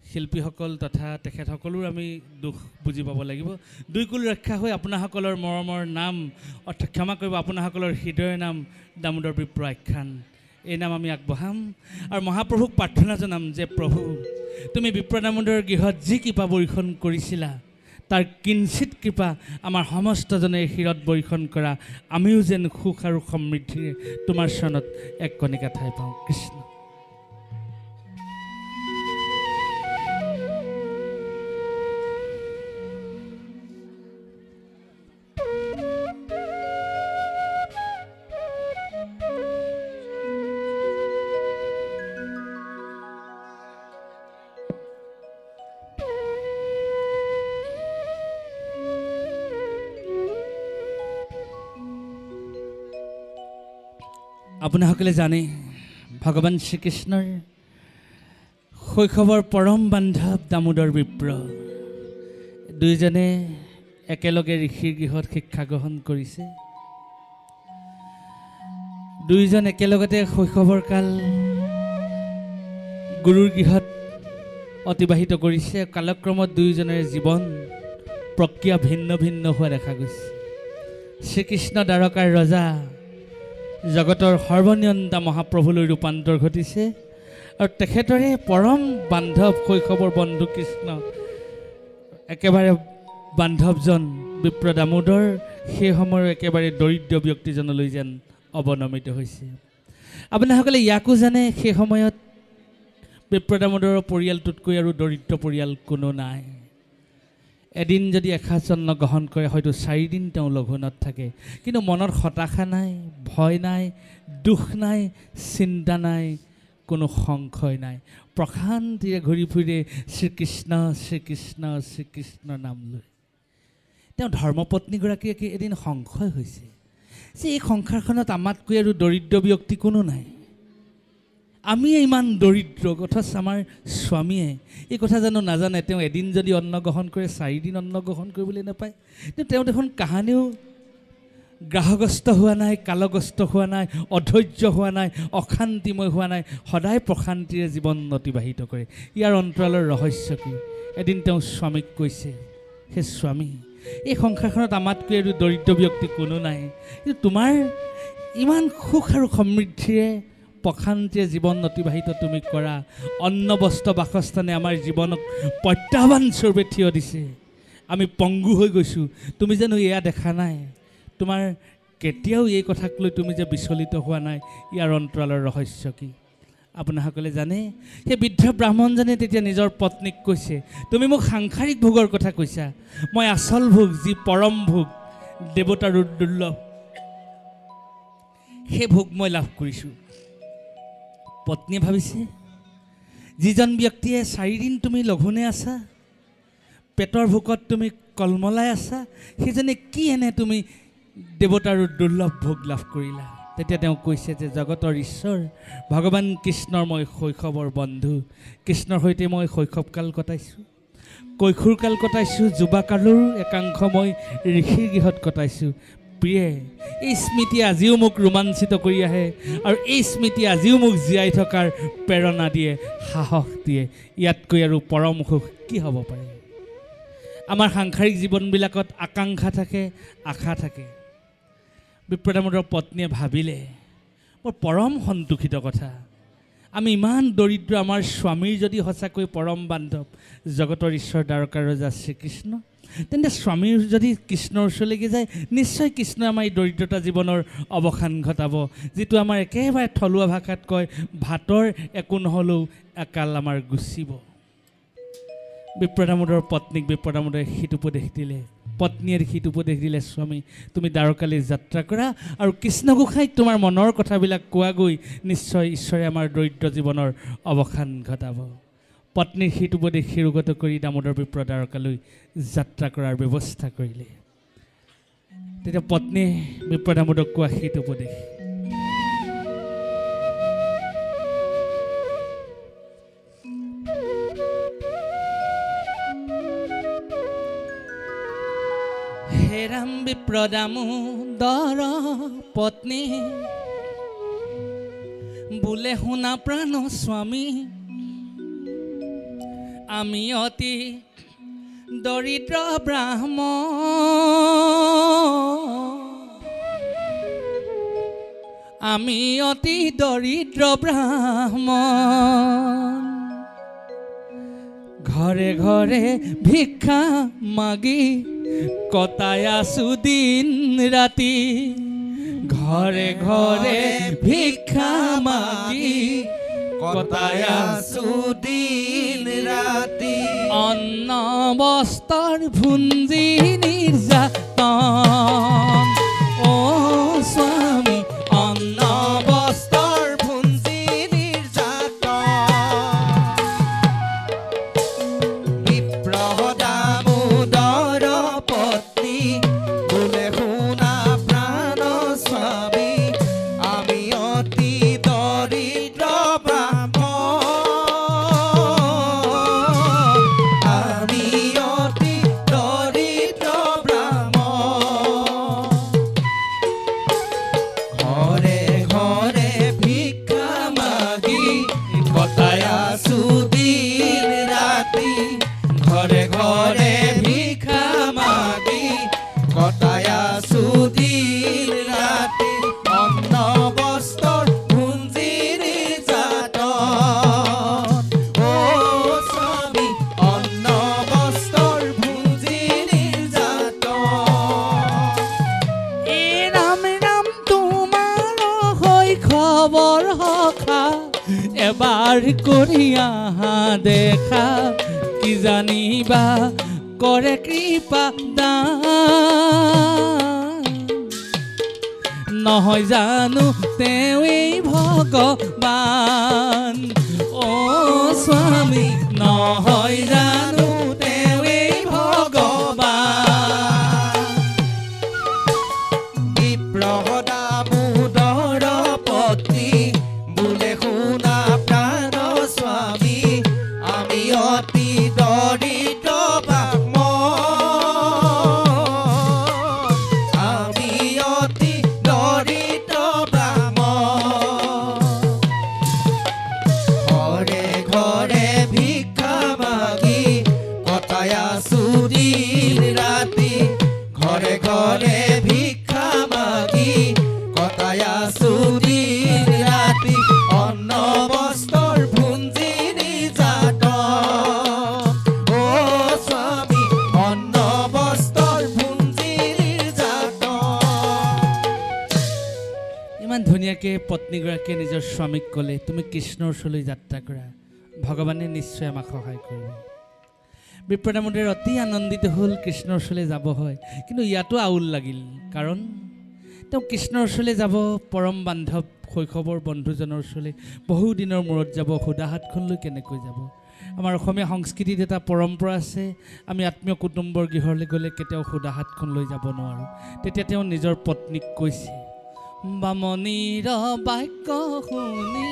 শিল্পীসকল তথা তেখেতসকলৰ আমি দুখ বুজি পাব লাগিব। দুই কুল ৰক্ষা হৈ আপোনাসকলৰ মৰমৰ নাম, অৰ্থাৎ ক্ষমা কৰিব আপোনাসকলৰ হৃদয়ৰ নাম দামোদৰ বিপ্ৰ আখ্যান, এই নাম আমি আগবঢ়াম। আৰু মহাপ্ৰভুক প্ৰাৰ্থনা জনাম যে প্ৰভু তুমি বিপ্ৰ দামোদৰ গৃহত যি কৃপা বৰ্ষণ কৰিছিলা, তাৰ কিঞ্চিত কৃপা আমাৰ সমস্তজনে শিৰত বৰ্ষণ কৰা, আমিও যেন সুখ আৰু সমৃদ্ধিৰে তোমাৰ চৰণত এক কণিকা ঠাই পাওঁ। কৃষ্ণ আপোনাসকলে জানে ভগৱান শ্ৰীকৃষ্ণৰ শৈশৱৰ পৰম বান্ধৱ দামোদৰ বিপ্ৰ, দুয়োজনে একেলগে ঋষিৰ গৃহত শিক্ষা গ্ৰহণ কৰিছে। দুয়োজন একেলগতে শৈশৱৰ কাল গুৰুৰ গৃহত অতিবাহিত কৰিছে। কালক্ৰমত দুয়োজনেৰে জীৱন প্ৰক্ৰিয়া ভিন্ন ভিন্ন হোৱা দেখা গৈছে। শ্ৰীকৃষ্ণ দ্বাৰকাৰ ৰজা, জগতৰ সৰ্বনিয়ন্তা মহাপ্ৰভুলৈ ৰূপান্তৰ ঘটিছে। আৰু তেখেতৰে পৰম বান্ধৱ শৈশৱৰ বন্ধু কৃষ্ণ, একেবাৰে বান্ধৱজন বিপ্ৰ দামোদৰ সেই সময়ৰ একেবাৰে দৰিদ্ৰ ব্যক্তিজনলৈ যেন অৱনমিত হৈছে। আপোনাসকলে ইয়াকো জানে সেই সময়ত বিপ্ৰ দামোদৰৰ পৰিয়ালটোতকৈ আৰু দৰিদ্ৰ পৰিয়াল কোনো নাই। এদিন যদি এসাঁজ অন্ন গ্ৰহণ কৰে হয়তো 4 দিন তেওঁ লঘোণত থাকে, কিন্তু মনত হতাশা নাই, ভয় নাই, দুখ নাই, চিন্তা নাই, কোনো সংশয় নাই। প্ৰশান্তিৰে ঘূৰি ফুৰে শ্ৰীকৃষ্ণ শ্ৰীকৃষ্ণ শ্ৰীকৃষ্ণ নাম লৈ। তেওঁ ধৰ্মপত্নীগৰাকীয়ে এদিন সংশয় হৈছে যে এই সংসাৰখনত আমাতকৈ আৰু দৰিদ্ৰ ব্যক্তি কোনো নাই। আমিয়ে ইমান দৰিদ্ৰ, অথচ আমাৰ স্বামীয়ে এই কথা জানো নাজানে তেওঁ এদিন যদি অন্ন গ্ৰহণ কৰে 4 দিন অন্ন গ্ৰহণ কৰিবলৈ নাপায়। কিন্তু তেওঁ দেখোন কাহানিও গ্ৰাহগ্ৰস্ত হোৱা নাই, কালগ্ৰস্ত হোৱা নাই, অধৈৰ্য হোৱা নাই, অশান্তিময় হোৱা নাই, সদায় প্ৰশান্তিৰে জীৱন অতিবাহিত কৰে। ইয়াৰ অন্তৰালৰ ৰহস্য কি? এদিন তেওঁ স্বামীক কৈছে, হে স্বামী, এই সংসাৰখনত আমাতকৈ আৰু দৰিদ্ৰ ব্যক্তি কোনো নাই, কিন্তু তোমাৰ ইমান সুখ আৰু সমৃদ্ধিৰে প্ৰশান্তিৰে জীৱন অতিবাহিত তুমি কৰা, অন্ন বস্ত্ৰ বাসস্থানে আমাৰ জীৱনক প্ৰত্যাহ্বান স্বৰূপে থিয় দিছে। আমি পংগু হৈ গৈছোঁ, তুমি জানো এয়া দেখা নাই? তোমাৰ কেতিয়াও এই কথাক লৈ তুমি যে বিচলিত হোৱা নাই, ইয়াৰ অন্তৰালৰ ৰহস্য কি? আপোনাসকলে জানে সেই বৃদ্ধ ব্ৰাহ্মণজনে তেতিয়া নিজৰ পত্নীক কৈছে, তুমি মোক সাংসাৰিক ভোগৰ কথা কৈছা, মই আচল ভোগ যি পৰম ভোগ দেৱতাৰ দুৰ্লভ সেই ভোগ মই লাভ কৰিছোঁ। পত্নীয়ে ভাবিছে, যিজন ব্যক্তিয়ে 4 দিন তুমি লঘোণে আছা, পেটৰ ভোকত তুমি কলমলাই আছা, সেইজনে কি এনে তুমি দেৱতাৰ দুৰ্লভ ভোগ লাভ কৰিলা। তেতিয়া তেওঁ কৈছে যে জগতৰ ঈশ্বৰ ভগৱান কৃষ্ণৰ মই শৈশৱৰ বন্ধু, কৃষ্ণৰ সৈতে মই শৈশৱকাল কটাইছোঁ, কৈশোৰকাল কটাইছোঁ, যুৱাকালৰ একাংশ মই ঋষিৰ গৃহত কটাইছোঁ। প্ৰিয়ে, এই স্মৃতি আজিও মোক ৰোমাঞ্চিত কৰি আহে আৰু এই স্মৃতি আজিও মোক জীয়াই থকাৰ প্ৰেৰণা দিয়ে, সাহস দিয়ে। ইয়াতকৈ আৰু পৰম সুখ কি হ'ব পাৰে। আমাৰ সাংসাৰিক জীৱনবিলাকত আকাংক্ষা থাকে, আশা থাকে। বিপ্ৰদামোদৰ পত্নীয়ে ভাবিলে, বৰ পৰম সন্তোষিত কথা, আমি ইমান দৰিদ্ৰ, আমাৰ স্বামীৰ যদি সঁচাকৈ পৰম বান্ধৱ জগতৰ ঈশ্বৰ দ্বাৰকাৰ ৰজা শ্ৰীকৃষ্ণ, তেন্তে স্বামীৰ যদি কৃষ্ণৰ ওচৰলৈকে যায়, নিশ্চয় কৃষ্ণই আমাৰ এই দৰিদ্ৰতা জীৱনৰ অৱসান ঘটাব, যিটো আমাৰ একেবাৰে থলুৱা ভাষাত কয়, ভাতৰ একো নহ'লেও একাল আমাৰ গুচিব। বিপ্ৰদামোদৰ পত্নীক বিপ্ৰদামোদৰে শীত উপদেশ দিলে, পত্নীয়ে শীত উপদেশ দিলে, স্বামী তুমি দ্বাৰকালৈ যাত্ৰা কৰা আৰু কৃষ্ণ গোসাঁইক তোমাৰ মনৰ কথাবিলাক কোৱাগৈ, নিশ্চয় ঈশ্বৰে আমাৰ দৰিদ্ৰ জীৱনৰ অৱসান ঘটাব। পত্নীৰ শীত উপদেশ শিৰোগত কৰি দামোদৰ বিপ্ৰ দ্বাৰকালৈ যাত্ৰা কৰাৰ ব্যৱস্থা কৰিলে। তেতিয়া পত্নীয়ে বিপ্ৰদামোদক কোৱা শীত উপদেশ, হে ৰাম বিপ্ৰদামোদৰ পত্নী, বোলে শুনা প্ৰাণ স্বামী, আমি অতি দৰিদ্ৰ ব্ৰাহ্মণ, আমি অতি দৰিদ্ৰ ব্ৰাহ্মণ, ঘৰে ঘৰে ভিক্ষা মাগি কটাই আছো দিন ৰাতি, ঘৰে ঘৰে ভিক্ষা মাগি কটাই আছো দিন ৰাতি, অন্ন বস্ত্ৰৰ ভুঞ্জি নিৰ্যাতন, অ স্বামী অন্ন বস্ত্ৰৰ ভুঞ্জি নিৰ্যাতন, বিপ্ৰদামোদৰ পত্নী বোলে শুনা প্ৰাণ স্বামী, আমি অতি দৰিদ্ৰ এবাৰ কৰি আহা দেখা, কি জানিবা কৰে কৃপা দান, নহয় জানো তেওঁই ভগৱান, অ স্বামী নহয় জানো তেওঁই ভগৱান। বিপ্ৰদামোদৰ পত্নী বোলে শুনা প্ৰাণ স্বামী, আমি অতি দৰিদ্ৰ ব্ৰাহ্মণ, আমি অতি দৰিদ্ৰ ব্ৰাহ্মণ, ঘৰে ঘৰে ভিক্ষা মাগি গতিকে পত্নীগৰাকীয়ে নিজৰ স্বামীক ক'লে তুমি কৃষ্ণৰ ওচৰলৈ যাত্ৰা কৰা ভগৱানে নিশ্চয় আমাক সহায় কৰিব বিপ্ৰদামোদৰ অতি আনন্দিত হ'ল কৃষ্ণৰ ওচৰলৈ যাব হয় কিন্তু ইয়াতো আউল লাগিল কাৰণ তেওঁ কৃষ্ণৰ ওচৰলৈ যাব পৰম বান্ধৱ শৈশৱৰ বন্ধুজনৰ ওচৰলৈ বহু দিনৰ মূৰত যাব সুদা হাতখন লৈ কেনেকৈ যাব আমাৰ অসমীয়া সংস্কৃতিত এটা পৰম্পৰা আছে আমি আত্মীয় কুটুম্বৰ গৃহলৈ গ'লে কেতিয়াও সুদা হাতখন লৈ যাব নোৱাৰোঁ তেতিয়া তেওঁ নিজৰ পত্নীক কৈছে বামনীৰ বাক্য শুনি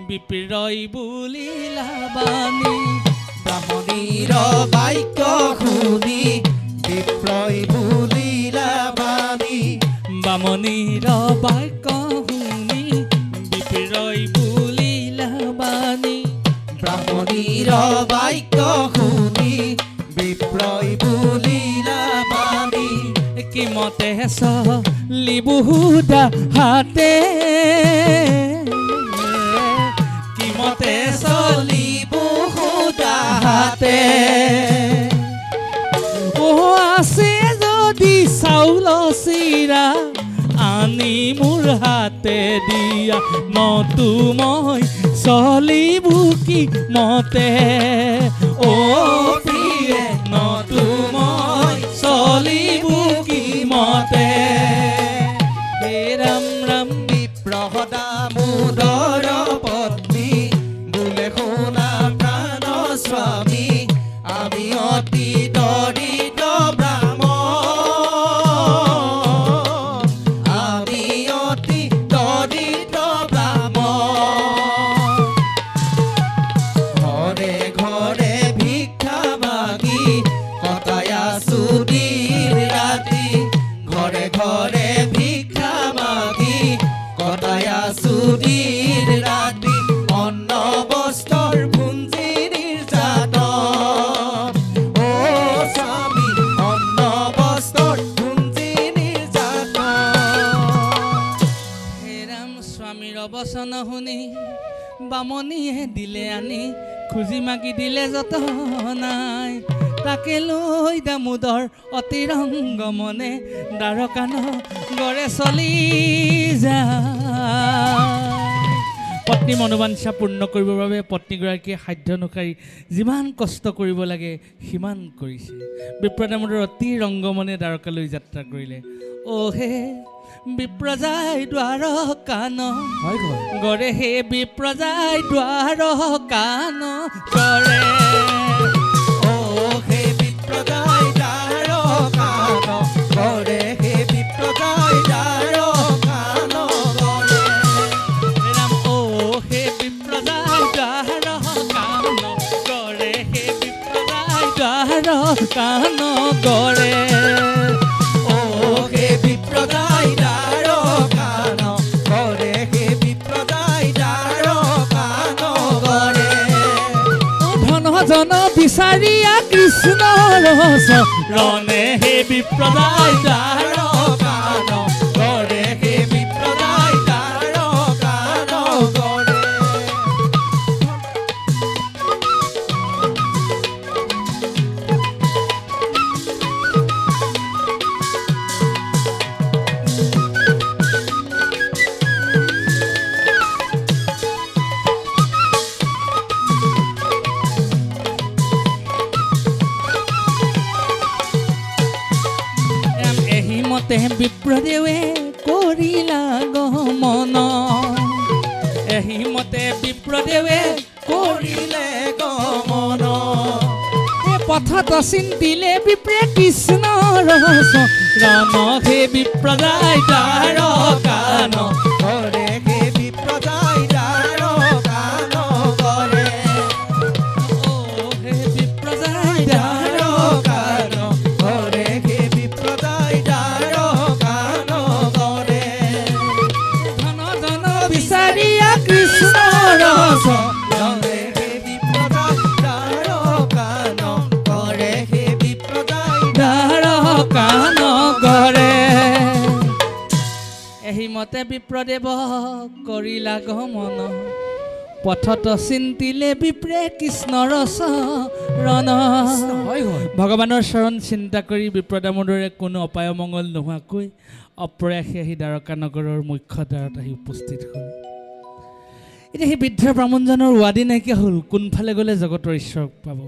বিপ্ৰই বুলিলা বাণী বামনীৰ বাক্য শুনি বিপ্ৰই বুলিলা বাণী বামনীৰ বাক্য শুনি বিপ্ৰই বুলিলা বাণী বামনীৰ বাক্য শুনি বিপ্ৰই বুলিলা বাণী কি মতে চলিবুহুদা হাতে কি মতে চলিবুহুদা হাতে ও আছে যদি চাউল চিৰা আনি মোৰ হাতে দিয়া নতু মই চলিবু কি মতে অ প্ৰিয়ে নতু মই চলিবু কি মতে হে ৰাম ৰাম বিপ্ৰদামোদৰ পত্নী বোলে শুনা প্ৰাণ স্বামী আমি অতি দৰিদ্ৰ ব্ৰাহ্মণ আমি অতি দৰিদ্ৰ ব্ৰাহ্মণ ঘৰে ঘৰে ভিক্ষা মাগি কটাই আছো দিন ৰাতি ঘৰে ঘৰে ভিক্ষা মাগি কটাই আছো দিন ৰাতি অন্ন বস্ত্ৰৰ পুঞ্জি নিৰ্যাতন অ স্বামী অন্ন বস্ত্ৰৰ পুঞ্জি নিৰ্যাতন হে ৰাম স্বামীৰ বচন শুনি বামনীয়ে দিলে আনি খুজি মাগি দিলে যত নাই তাকে লৈ দামোদৰ অতিৰংগ মনে দ্বাৰকান গড়ে চলি যায় পত্নী মনোবাঞ্ছা পূৰ্ণ কৰিবৰ বাবে পত্নীগৰাকীয়ে সাধ্য অনুসাৰী যিমান কষ্ট কৰিব লাগে সিমান কৰিছে বিপ্ৰদামোদৰ অতি ৰংগমনে দ্বাৰকালৈ যাত্ৰা কৰিলে অহে বিপ্ৰজাই দ্বাৰ কান গড়ে হে বিপ্ৰজাই দ্বাৰ কান গড়ে অ হে বিপ্ৰদাই দ্বাৰ কান গড়ে হে বিপ্ৰদাই দ্বাৰ কান গড়ে ৰাম অ হে বিপ্ৰজাই দ্বাৰ কান গড়ে হে বিপ্ৰজাই দ্বাৰ কান গড়ে অ হে বিপ্ৰদাই দ্বাৰ কান গড়ে হে বিপ্ৰদাই দ্বাৰ কান গড়ে ধন জন বিচাৰিয়া কৃষ্ণ ৰস ৰনে হে বিপ্ৰদাই দ্বাৰ কান গড়ে হে বিপ্ৰদাই দ্বাৰ কান গড়ে এহিমতে বিপ্ৰদেৱে কৰিলা গমন এহিমতে বিপ্ৰদেৱে কৰিলে গমন পথত চিন্তিলে বিপ্ৰে কৃষ্ণ ৰস ৰাম হে বিপ্ৰদাই দ্বাৰ কান গড়ে হে বিপ্ৰদাই দ্বাৰ কান গড়ে অ হে বিপ্ৰদাই দ্বাৰ কান গড়ে হে বিপ্ৰদাই দ্বাৰ কান গড়ে ধন জন বিচাৰিয়া কৃষ্ণ ৰস গড়ে হে বিপ্ৰদাই দ্বাৰ কান গড়ে হে বিপ্ৰদাই দ্বাৰ কান গড়ে এহিমতে বিপ্ৰদেৱ কৰিলা গমন পথত চিন্তিলে বিপ্ৰে কৃষ্ণৰ চৰণ হয় হয় ভগৱানৰ চৰণ চিন্তা কৰি বিপ্ৰদামোদৰে কোনো অপায় মংগল নোহোৱাকৈ অপ্ৰয়াসে আহি দ্বাৰকা নগৰৰ মুখ্য দ্বাৰত আহি উপস্থিত হ'ল এতিয়া সেই বৃদ্ধ ব্ৰাহ্মণজনৰ ৱাদি নাইকিয়া হ'ল কোনফালে গ'লে জগতৰ ঈশ্বৰক পাব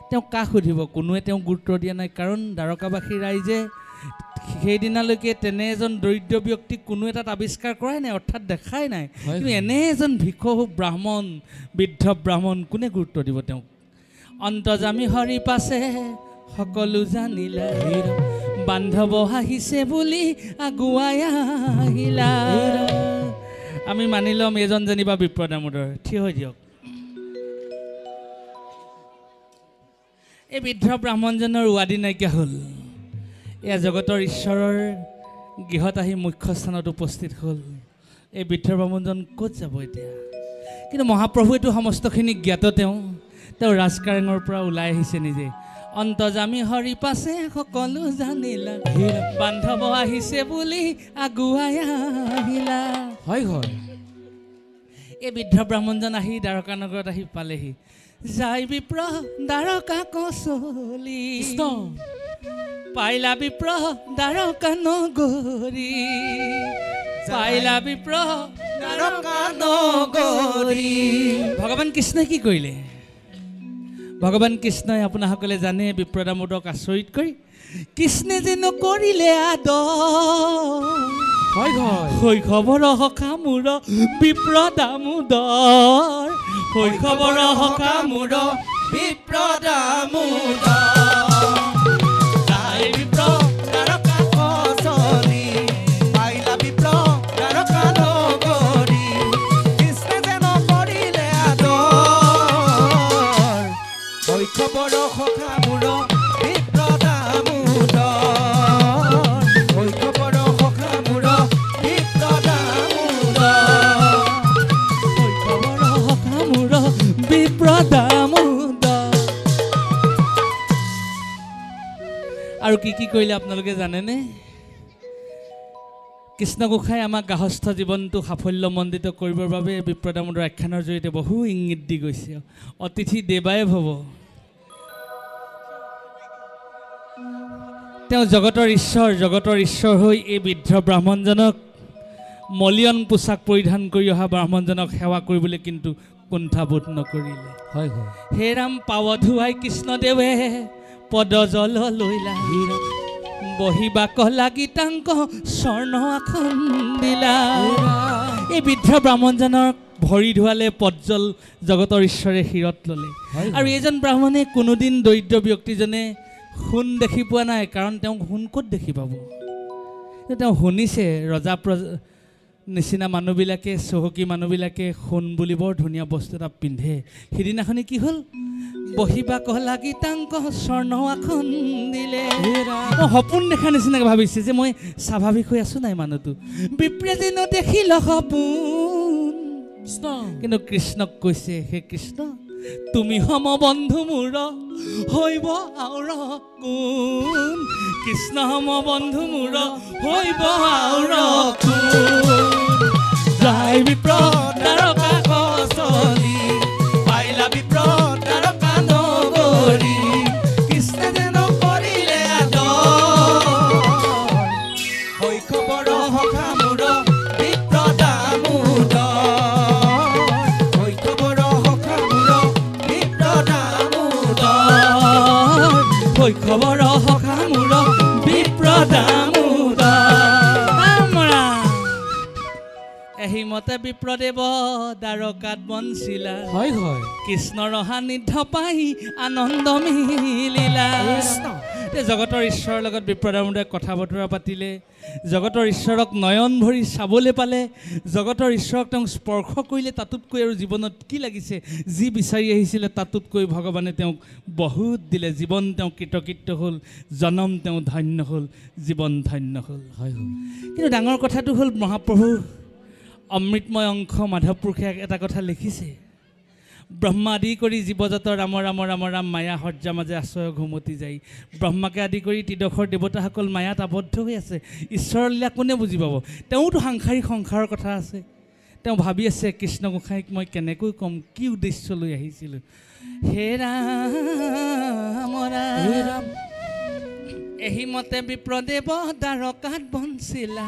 তেওঁ কাক সুধিব কোনোৱে তেওঁ গুৰুত্ব দিয়া নাই কাৰণ দ্বাৰকাবাসী ৰাইজে সেইদিনালৈকে তেনে এজন দৰিদ্ৰ ব্যক্তিক কোনো এটাত আৱিষ্কাৰ কৰাই নাই অৰ্থাৎ দেখাই নাই কিন্তু এনে এজন ভিক্ষু ব্ৰাহ্মণ বৃদ্ধ ব্ৰাহ্মণ কোনে গুৰুত্ব দিব তেওঁক অন্তৰ্যামী হৰি পাছে সকলো জানিলা বান্ধৱ আহিছে বুলি আগুৱাই আহিলা আমি মানি ল'ম এজন যেনিবা বিপ্ৰদামোদৰ থিয় হৈ দিয়ক এই বৃদ্ধ ব্ৰাহ্মণজনৰ ৱাদি নাইকিয়া হ'ল এয়া জগতৰ ঈশ্বৰৰ গৃহত আহি মুখ্য স্থানত উপস্থিত হ'ল এই বৃদ্ধ ব্ৰাহ্মণজন ক'ত যাব এতিয়া কিন্তু মহাপ্ৰভুৱেতো সমস্তখিনি জ্ঞাত তেওঁ ৰাজকাৰেঙৰ পৰা ওলাই আহিছে নিজে অন্তৰ্যামী হৰি পাছে সকলো জানিলা বান্ধৱ আহিছে বুলি আগুৱাই আহিলা হয় হয় এই বৃদ্ধ ব্ৰাহ্মণজন আহি দ্বাৰকা নগৰত আহি পালেহি যাই বিপ্ৰ দ্বাৰকা কচলি পাইলা বিপ্ৰ দ্বাৰকা নগৰী পাইলা বিপ্ৰ দ্বাৰকা নগৰী ভগৱান কৃষ্ণই কি কৰিলে ভগৱান কৃষ্ণই আপোনাসকলে জানে বিপ্ৰদামোদক আচৰিত কৰি কৃষ্ণে যে নকৰিলে আদৰ হয় হয় শৈশৱৰ সখা মোৰ বিপ্ৰদামোদৰ শৈশৱৰ সখা মোৰ বিপ্ৰদামোদৰ আৰু কি কি কৰিলে আপোনালোকে জানেনে কৃষ্ণ গোসাঁই আমাক গাহস্থ জীৱনটো সাফল্যমণ্ডিত কৰিবৰ বাবে বিপ্ৰদামোদৰ আখ্যানৰ জৰিয়তে বহু ইংগিত দি গৈছে অতিথি দেৱাই ভৱ তেওঁ জগতৰ ঈশ্বৰ হৈ এই বৃদ্ধ ব্ৰাহ্মণজনক মলিয়ন পোছাক পৰিধান কৰি অহা ব্ৰাহ্মণজনক সেৱা কৰিবলৈ কিন্তু কুণ্ঠাবোধ নকৰিলে হয় হয় হে ৰাম পাৱ ধুৱাই কৃষ্ণদেৱে পদজল লৈলা বহিবা কলাগি তাংক স্বৰ্ণ আসন দিলা এই বৃদ্ধ ব্ৰাহ্মণজনক ভৰি ধুৱালে পদজল জগতৰ ঈশ্বৰে শিৰত ল'লে আৰু এইজন ব্ৰাহ্মণে কোনোদিন দৰিদ্ৰ ব্যক্তিজনে সোণ দেখি পোৱা নাই কাৰণ তেওঁ সোণ ক'ত দেখি পাব তেওঁ শুনিছে ৰজা নিচিনা মানুহবিলাকে চহকী মানুহবিলাকে সোণ বুলি বৰ ধুনীয়া বস্তু এটা পিন্ধে সিদিনাখনি কি হ'ল বহিবা কলাগি তাংক স্বৰ্ণ আসন দিলে মই সপোন দেখা নিচিনাকৈ ভাবিছে যে মই স্বাভাৱিক হৈ আছোঁ নাই মানুহটো বিপ্ৰে যে নেদেখিল সপোন কিন্তু কৃষ্ণক কৈছে হে কৃষ্ণ তুমি সম বন্ধু মোৰ হৈব আউৰ কোন কৃষ্ণ সম বন্ধু মোৰ হৈব আউৰ কোন যাই বিপ্ৰ দ্বাৰকা কচলি পাইলা বিপ্ৰ দ্বাৰকা নগৰী কৃষ্ণে যে নকৰিলে আদৰ শৈশৱৰ সখা মোৰ শৈশৱৰ সখা মোৰ বিপ্ৰদামোদৰ এহিমতে বিপ্ৰদেৱ দ্বাৰকাত বঞ্চিলা হয় হয় কৃষ্ণৰ সান্নিধ্য পাই আনন্দ মিলিলা জগতৰ ঈশ্বৰৰ লগত বিপ্ৰদামোদৰে কথা বতৰা পাতিলে জগতৰ ঈশ্বৰক নয়ন ভৰি চাবলৈ পালে জগতৰ ঈশ্বৰক তেওঁক স্পৰ্শ কৰিলে তাতোতকৈ আৰু জীৱনত কি লাগিছে যি বিচাৰি আহিছিলে তাতোতকৈ ভগৱানে তেওঁক বহুত দিলে জীৱন তেওঁ কৃতকৃত্য হ'ল জনম তেওঁ ধন্য হ'ল জীৱন ধন্য হ'ল হয় হয় কিন্তু ডাঙৰ কথাটো হ'ল মহাপ্ৰভু অমৃতময় অংশ মাধৱ পুৰুষে এটা কথা লিখিছে ব্ৰহ্মা আদি কৰি জীৱজাতৰ ৰাম ৰাম ৰাম ৰাম মায়া সজ্জা মাজে আশ্ৰয় ঘুমতি যায় ব্ৰহ্মাকে আদি কৰি ত্ৰিদশৰ দেৱতাসকল মায়াত আবদ্ধ হৈ আছে ঈশ্বৰৰ লীলা কোনে বুজি পাব তেওঁতো সাংসাৰিক সংসাৰৰ কথা আছে তেওঁ ভাবি আছে কৃষ্ণ গোসাঁইক মই কেনেকৈ ক'ম, কি উদ্দেশ্য লৈ আহিছিলোঁ। হে ৰাম ৰাম এহিমতে বিপ্ৰদেৱ দ্বাৰকাত বঞ্চিলা,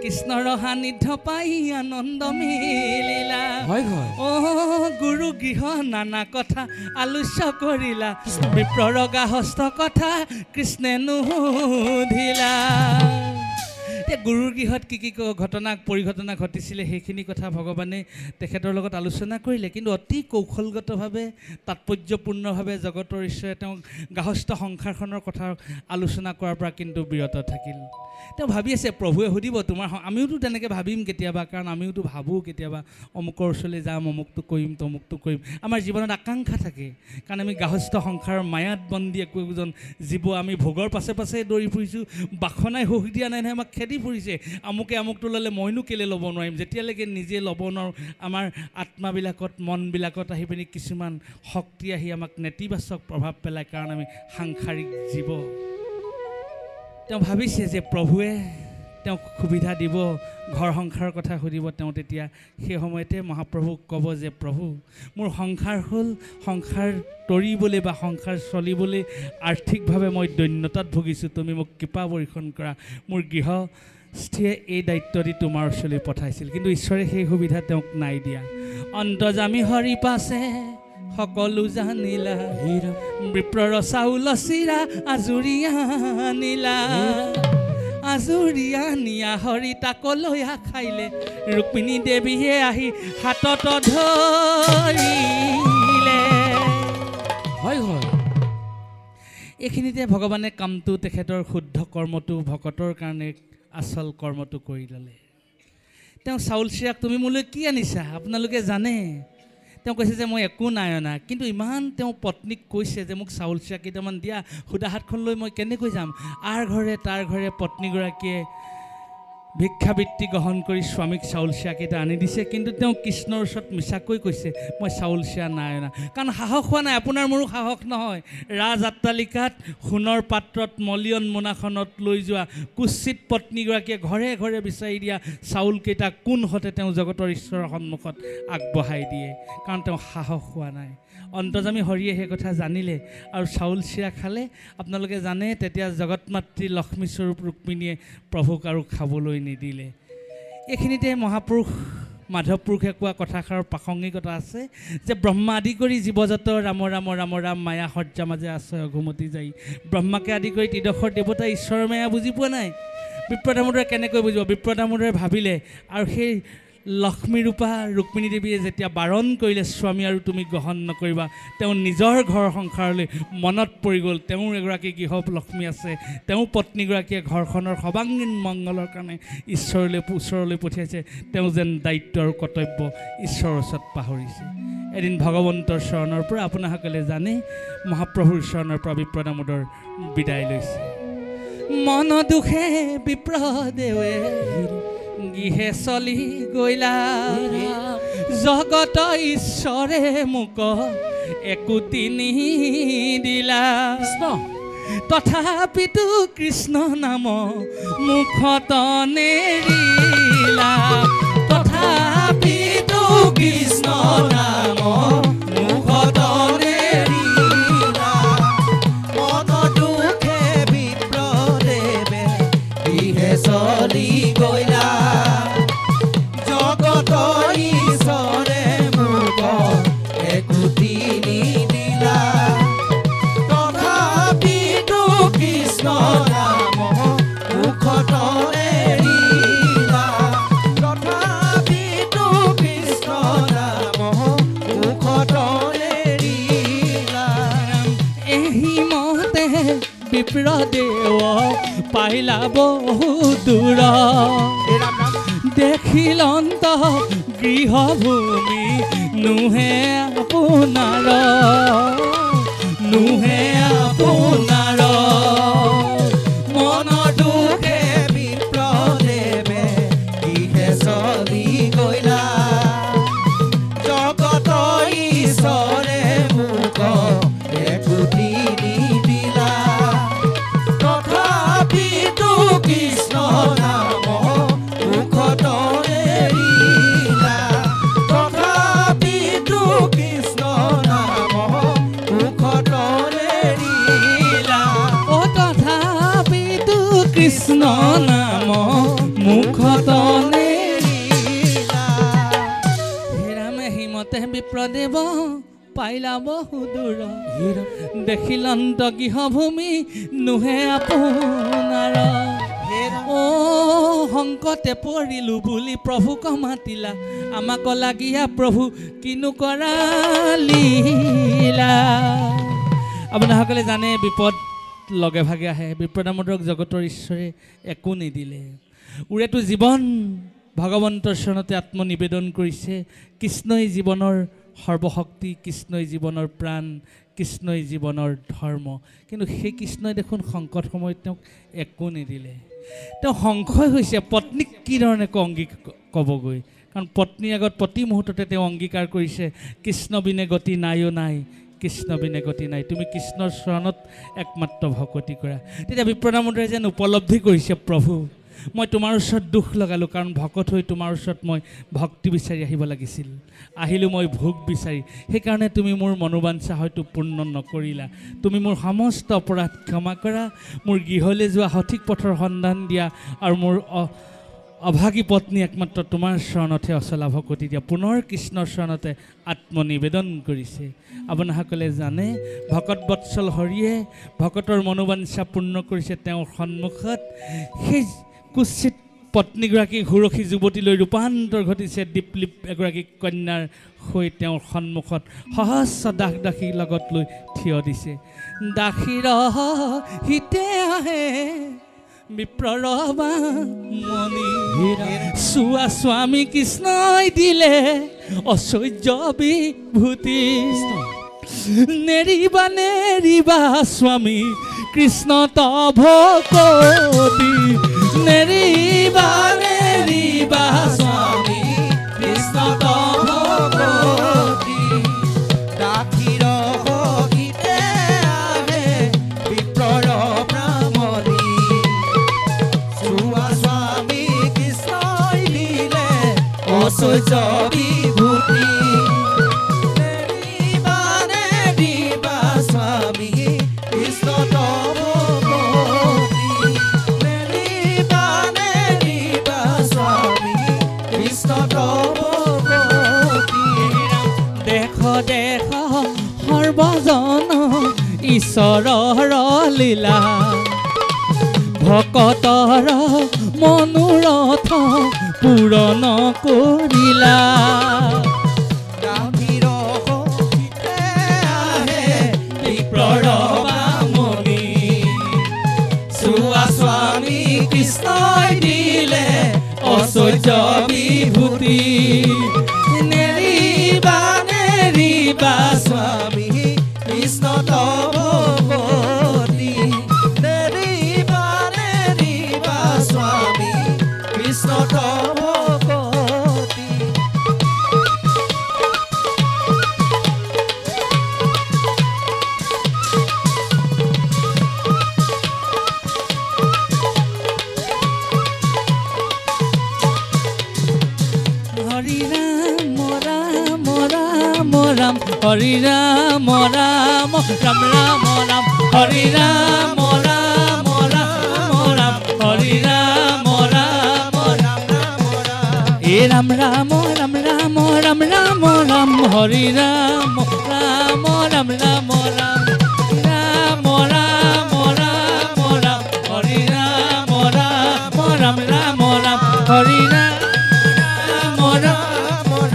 কৃষ্ণৰ সান্নিধ্য পাই আনন্দ মিলিলা। অ গুৰু গৃহ নানা কথা আলোচ্য কৰিলা, বিপ্ৰৰ গাহস্থ কথা কৃষ্ণে নুসুধিলা। গুৰুৰ গৃহত কি কি ঘটনা পৰিঘটনা ঘটিছিলে সেইখিনি কথা ভগৱানে তেখেতৰ লগত আলোচনা কৰিলে, কিন্তু অতি কৌশলগতভাৱে তাৎপৰ্যপূৰ্ণভাৱে জগতৰ ঈশ্বৰে তেওঁক গাহস্থ সংসাৰখনৰ কথা আলোচনা কৰাৰ পৰা কিন্তু বিৰত থাকিল। তেওঁ ভাবি আছে প্ৰভুৱে সুধিব তোমাৰ, আমিওতো তেনেকৈ ভাবিম কেতিয়াবা, কাৰণ আমিওতো ভাবোঁ কেতিয়াবা অমুকৰ ওচৰলৈ যাম, অমুকটো কৰিম তমুকটো কৰিম। আমাৰ জীৱনত আকাংক্ষা থাকে, কাৰণ আমি গাহস্থ সংসাৰৰ মায়াত বন্দী একোজন জীৱ, আমি ভোগৰ পাছে পাছে দৌৰি ফুৰিছোঁ, বাসনাই সুখ দিয়া নাই নহয়, আমাক খেদি ফুৰিছে। আমুকে আমুকটো ল'লে মইনো কেলৈ ল'ব নোৱাৰিম, যেতিয়ালৈকে নিজে ল'ব নোৱাৰোঁ আমাৰ আত্মাবিলাকত মনবিলাকত আহি পিনি কিছুমান শক্তি আহি আমাক নেতিবাচক প্ৰভাৱ পেলায়, কাৰণ আমি সাংসাৰিক জীৱ। তেওঁ ভাবিছে যে প্ৰভুৱে তেওঁক সুবিধা দিব, ঘৰ সংসাৰৰ কথা সুধিব, তেওঁ তেতিয়া সেই সময়তে মহাপ্ৰভুক ক'ব যে প্ৰভু মোৰ সংসাৰ হ'ল, সংসাৰ তৰিবলৈ বা সংসাৰ চলিবলৈ আৰ্থিকভাৱে মই দৈন্যতাত ভুগিছোঁ, তুমি মোক কৃপা বৰ্ষণ কৰা। মোৰ গৃহস্থিয়ে এই দায়িত্ব দি তোমাৰ ওচৰলৈ পঠাইছিল, কিন্তু ঈশ্বৰে সেই সুবিধা তেওঁক নাই দিয়া। অন্তৰ্যামী হৰি পাছে সকলো জানিলা, বিপ্ৰৰ চাউল চিৰা আজুৰিয়া নিলা, আজুৰিয়া নিয়া হৰি তাকলৈ খাইলে, ৰুক্মিণী দেৱীয়ে আহি হাতত ধৰিলে। হয় এইখিনিতে ভগৱানে কামটো তেখেতৰ শুদ্ধ কৰ্মটো ভকতৰ কাৰণে আচল কৰ্মটো কৰি ল'লে। তেওঁ চাউল চিৰাক তুমি মোলৈ কি আনিছা আপোনালোকে জানে? তেওঁ কৈছে যে মই একো নাই অনা, কিন্তু ইমান তেওঁ পত্নীক কৈছে যে মোক চাউল চিৰা কেইটামান দিয়া, সুদা হাতখন লৈ মই কেনেকৈ যাম। আৰ ঘৰে তাৰ ঘৰে পত্নীগৰাকীয়ে ভিক্ষাবৃত্তি গ্ৰহণ কৰি স্বামীক চাউল চিৰাকেইটা আনি দিছে, কিন্তু তেওঁ কৃষ্ণৰ ওচৰত মিছাকৈ কৈছে মই চাউল চিৰা নাই অনা, কাৰণ সাহস হোৱা নাই। আপোনাৰ মোৰো সাহস নহয়। ৰাজ আট্টালিকাত সোণৰ পাত্ৰত মলিয়ন মোনাখনত লৈ যোৱা কুৎসিত পত্নীগৰাকীয়ে ঘৰে ঘৰে বিচাৰি দিয়া চাউলকেইটা কোনহতে তেওঁ জগতৰ ঈশ্বৰৰ সন্মুখত আগবঢ়াই দিয়ে, কাৰণ তেওঁ সাহস হোৱা নাই। অন্তৰ্যামী হৰিয়ে সেই কথা জানিলে আৰু চাউল চিৰা খালে। আপোনালোকে জানে তেতিয়া জগত মাতৃ লক্ষ্মীস্বৰূপ ৰুক্মিণীয়ে প্ৰভুক আৰু খাবলৈ নিদিলে। এইখিনিতে মহাপুৰুষ মাধৱ পুৰুষে কোৱা কথাষাৰৰ প্ৰাসংগিকতা আছে যে ব্ৰহ্মা আদি কৰি জীৱজাত ৰাম ৰাম ৰাম ৰাম মায়া সজ্জা মাজে আশ্ৰয় ঘুমতি যাই। ব্ৰহ্মাকে আদি কৰি ত্ৰিদশৰ দেৱতা ঈশ্বৰৰ মায়া বুজি পোৱা নাই। বিপ্ৰ দামোদৰে কেনেকৈ বুজিব? বিপ্ৰ দামোদৰে ভাবিলে, আৰু সেই লক্ষ্মীৰূপা ৰুক্মিণী দেৱীয়ে যেতিয়া বাৰণ কৰিলে স্বামী আৰু তুমি গ্ৰহণ নকৰিবা, তেওঁ নিজৰ ঘৰ সংসাৰলৈ মনত পৰি গ'ল তেওঁৰ এগৰাকী গৃহ লক্ষ্মী আছে, তেওঁ পত্নীগৰাকীয়ে ঘৰখনৰ সৰ্বাংগীন মংগলৰ কাৰণে ওচৰলৈ পঠিয়াইছে। তেওঁ যেন দায়িত্ব আৰু কৰ্তব্য ঈশ্বৰৰ ওচৰত পাহৰিছে। এদিন ভগৱন্তৰ চৰণৰ পৰা আপোনাসকলে জানে মহাপ্ৰভুৰ চৰণৰ পৰা বিপ্ৰ দামোদৰ বিদায় লৈছে। মন দুখে বিপ্ৰ দেৱে গৃহে চলি গৈলা, জগত ঈশ্বৰে মোক একোটি নিদিলা, তথাপিতো কৃষ্ণ নাম মুখত নেৰিলা, তথাপিতো কৃষ্ণ নাম মুখত নেৰিলা। মন দুখে বিপ্ৰদেৱে গৃহে চলি গৈলা, জগতৰ ঈশ্বৰে মোক একোটি নিদিলা, তথাপিতো কৃষ্ণ নাম মুখত নেৰিলা, তথাপিতো কৃষ্ণ নাম মুখত নেৰিলা। এহি মতে বিপ্ৰ দেৱ পাইলা বহু দূৰ, দেখিলন্ত গৃহভূমি নুহে আপোনাৰ, নুহে আপোনাৰ। মন দুখে বিপ্ৰদেৱে গৃহে চলি গৈলা, জগতৰ ঈশ্বৰে মোক একোটি নিদিলা, তথাপিতো কৃষ্ণ নাম মুখত নেৰিলা, লীলা ও তথাপিতো কৃষ্ণ নাম মুখত লীলা হে ৰামে হিমতে বিপ্ৰদেৱ পাইলা বহু দূৰ দেখিলন্ত গৃহভূমি নোহে আপোনাৰ ও সংকটে পৰিলো বুলি প্ৰভুক মাতিলা আমাক লাগিয়া প্ৰভু কিনো কৰা লীলা আপোনাসকলে জানে বিপদ লগে ভাগে আহে বিপদামোদক জগতৰ ঈশ্বৰে একো নিদিলে উৰেতো জীৱন ভগৱন্তৰ চৰণতে আত্মনিবেদন কৰিছে কৃষ্ণই জীৱনৰ সৰ্বশক্তি কৃষ্ণই জীৱনৰ প্ৰাণ কৃষ্ণই জীৱনৰ ধৰ্ম কিন্তু সেই কৃষ্ণই দেখোন সংকট সময়ত তেওঁক একো নিদিলে তেওঁ সংশয় হৈছে পত্নীক কি ধৰণে ক'বগৈ কাৰণ পত্নীৰ আগত প্ৰতি মুহূৰ্ততে তেওঁ অংগীকাৰ কৰিছে কৃষ্ণ বিনে গতি নাইও নাই কৃষ্ণ বিনে গতি নাই তুমি কৃষ্ণৰ চৰণত একমাত্ৰ ভকতি কৰা তেতিয়া বিপ্ৰদামোদৰে যেন উপলব্ধি কৰিছে প্ৰভু মই তোমাৰ ওচৰত দুখ লগালোঁ কাৰণ ভকত হৈ তোমাৰ ওচৰত মই ভক্তি বিচাৰি আহিব লাগিছিল আহিলোঁ মই ভোগ বিচাৰি সেইকাৰণে তুমি মোৰ মনোবাঞ্ছা হয়তো পূৰ্ণ নকৰিলা তুমি মোৰ সমস্ত অপৰাধ ক্ষমা কৰা মোৰ গৃহলৈ যোৱা সঠিক পথৰ সন্ধান দিয়া আৰু মোৰ অভাগী পত্নী একমাত্ৰ তোমাৰ চৰণতহে অচলা ভকতি দিয়া পুনৰ কৃষ্ণৰ চৰণতে আত্মনিবেদন কৰিছে আপোনাসকলে জানে ভকত বৎসল হৰিয়ে ভকতৰ মনোবাঞ্ছা পূৰ্ণ কৰিছে তেওঁৰ সন্মুখত সেই কুচিত পত্নীগৰাকী সুৰক্ষী যুৱতীলৈ ৰূপান্তৰ ঘটিছে দীপলিপ এগৰাকী কন্যাৰ হৈ তেওঁৰ সন্মুখত সহস্ৰ দাস দাসীৰ লগত লৈ থিয় দিছে দাসীৰ হিতে আহে বিপ্ৰৰ মণি চোৱা স্বামী কৃষ্ণই দিলে ঐশ্বৰ্য বিভূতি নেৰিবা নেৰিবা স্বামী কৃষ্ণ তভ ভকতি নেৰিবা নেৰিবা স্বামী কৃষ্ণ তভ ভকতি দাসীৰ হিতে আহে বিপ্ৰৰ ব্ৰাহ্মণী চোৱা স্বামী কৃষ্ণই দিলে ঐশ্বৰ্য বিভূতি নেৰিবা নেৰিবা স্বামী কৃষ্ণ তভ ভকতি নেৰিবা নেৰিবা স্বামী কৃষ্ণ তভ ভকতি দেখ দেখ সৰ্বজন ঈশ্বৰৰ লীলা ভকতৰ মনোৰথ পূৰণ কৰিলা দাসীৰ হিতে আহে বিপ্ৰৰ ব্ৰাহ্মণী চোৱা স্বামী কৃষ্ণই দিলে ঐশ্বৰ্য বিভূতি নেৰিবা নেৰিবা স্বামী কৃষ্ণ তভ ভকতি নেৰিবা নেৰিবা স্বামী কৃষ্ণ তভ ভকতি হৰি ৰাম ৰাম ৰাম ৰাম হৰি ৰাম ৰাম ৰাম ৰাম ৰাম হৰি ৰাম ৰাম ৰাম ৰাম হৰি ৰাম ৰাম ৰাম ৰাম ৰাম এ ৰাম ৰাম ৰাম ৰাম ৰাম ৰাম ৰাম হৰি ৰাম ৰাম ৰাম ৰাম ৰাম ৰাম ৰাম ৰাম ৰাম হৰি ৰাম ৰাম ৰাম ৰাম ৰাম হৰি ৰাম ৰাম ৰাম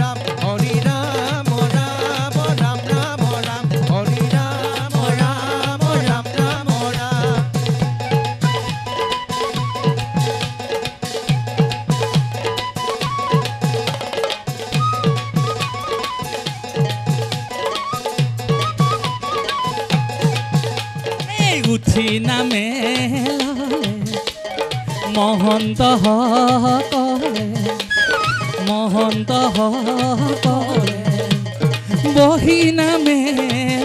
ৰাম হৰি ৰাম ৰাম ৰাম ৰাম ৰাম হৰি ৰাম ৰাম ৰাম ৰাম ৰাম এই উঠি নামে মহন্ত সকলে মহন্ত সকলে বহি নামে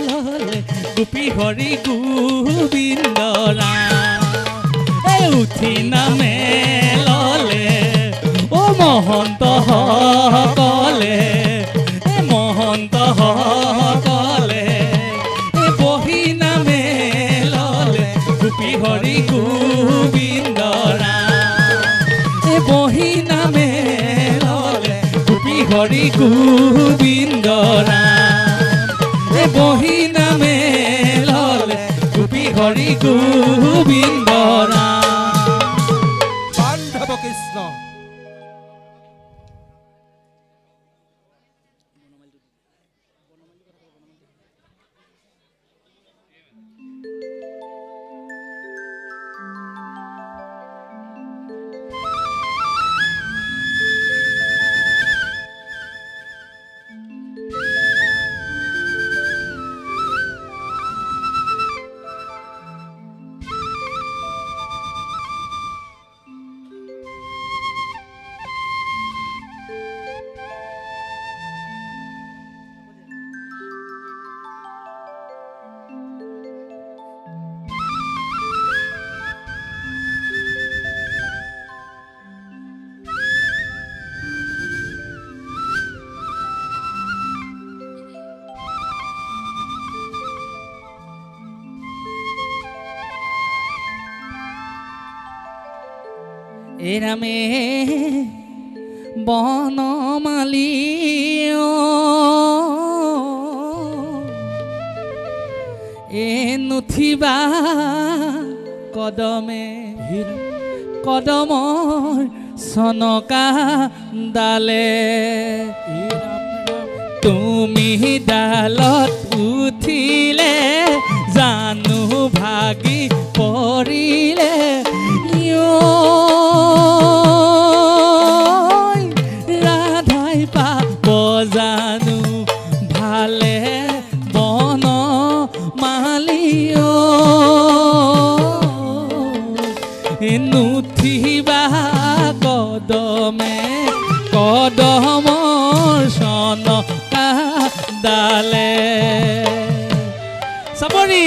ললে গোপী হৰি গোবিন্দ ৰাম এই উঠি নামে ললে অ মহন্ত সকলে মহন্ত সকলে বহি নামে হৰি গোবিন্দ ৰাম এ বহি নামে ললে গোপী হৰি গোবিন্দ ৰাম এ বহি নামে ললে গোপী হৰি গোবিন্দ ৰাম বান্ধৱ কৃষ্ণ এৰামে বনমালী এ নুঠিবা কদমে কদমৰ চনকা ডালে তুমি ডালত উঠিলে জানো ভাগি পৰিলে ৰাধাই পাব জানো ভালে বন মালিও নুঠিবা কদমে কদমৰ চনকা ডালে চাপৰি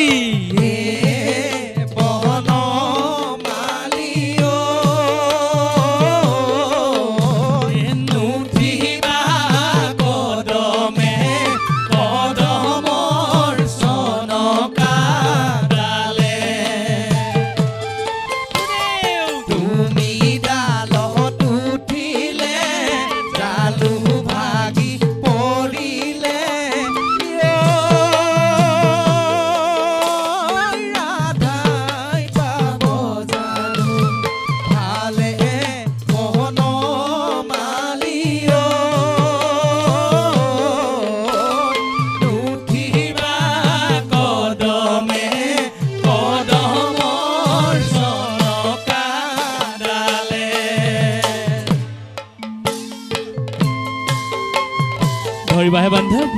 ধৰিবাহে বান্ধৱ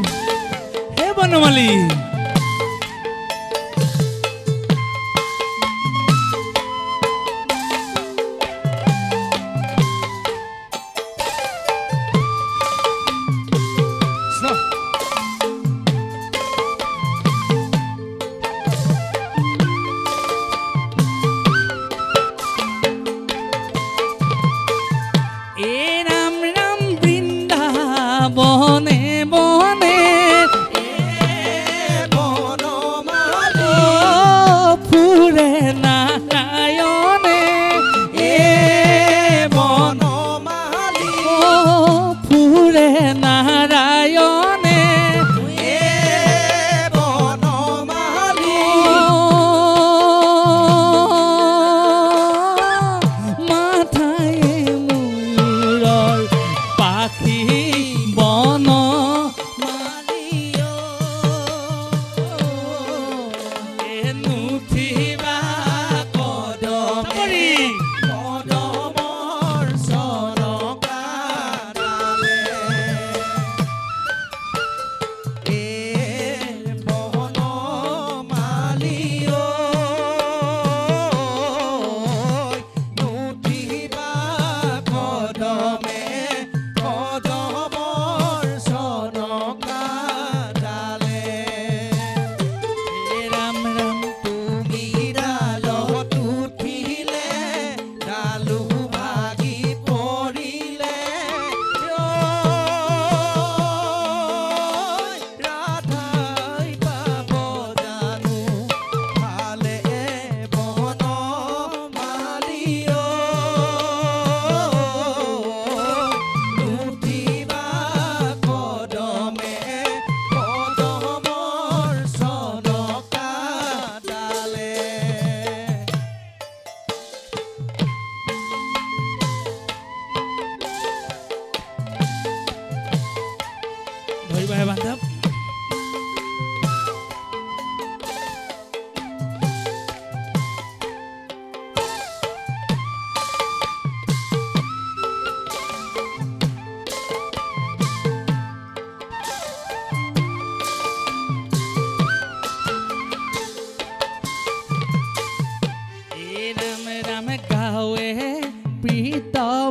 হে বনমালী বনে বনে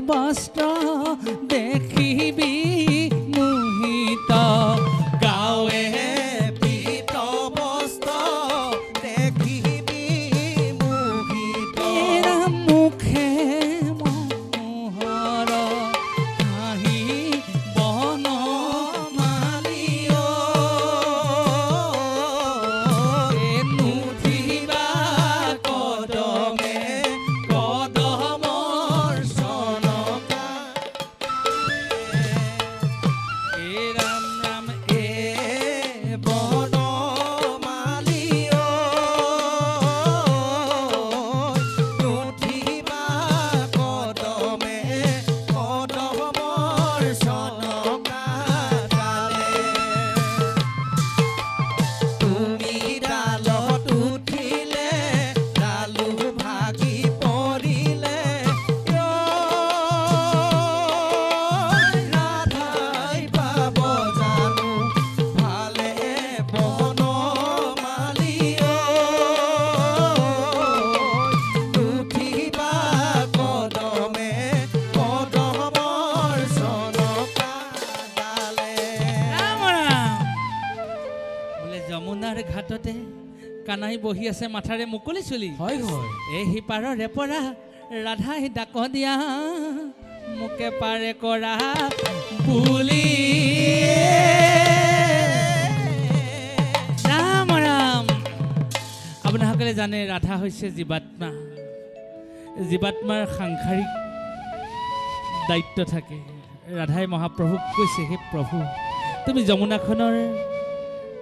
বস্ত্ৰ দেখিবি মোহিত গাঁৱে পীত বস্ত্ৰ দেখিবি মোহিত মুখে মোহৰ হাঁহি বন মালিও নুঠিবা কদমে কদমৰ চনকা ৰাম ৰাম বন মালিও নুঠিবা কদমে কদমৰ চনকা ডালে তুমি ডালত উঠিলে ডালু ভাগি পৰিলে ৰাধাই পাব জানো ভালে বন মালিও নুঠিবা কদমে কদমৰ চনকা ডালে ৰাম ৰাম বোলে যমুনাৰ ঘাটতে কানাই বহি আছে মাথাৰে মুকলি চুলি হয় হয় এই সিপাৰৰে পৰা ৰাধাই ডাক দিয়া মোকে পাৰে কৰা বুলি ৰাম ৰাম আপোনাসকলে জানে ৰাধা হৈছে জীৱাত্মা জীৱাত্মাৰ সাংসাৰিক দায়িত্ব থাকে ৰাধাই মহাপ্ৰভুক কৈছে হে প্ৰভু তুমি যমুনাখনৰ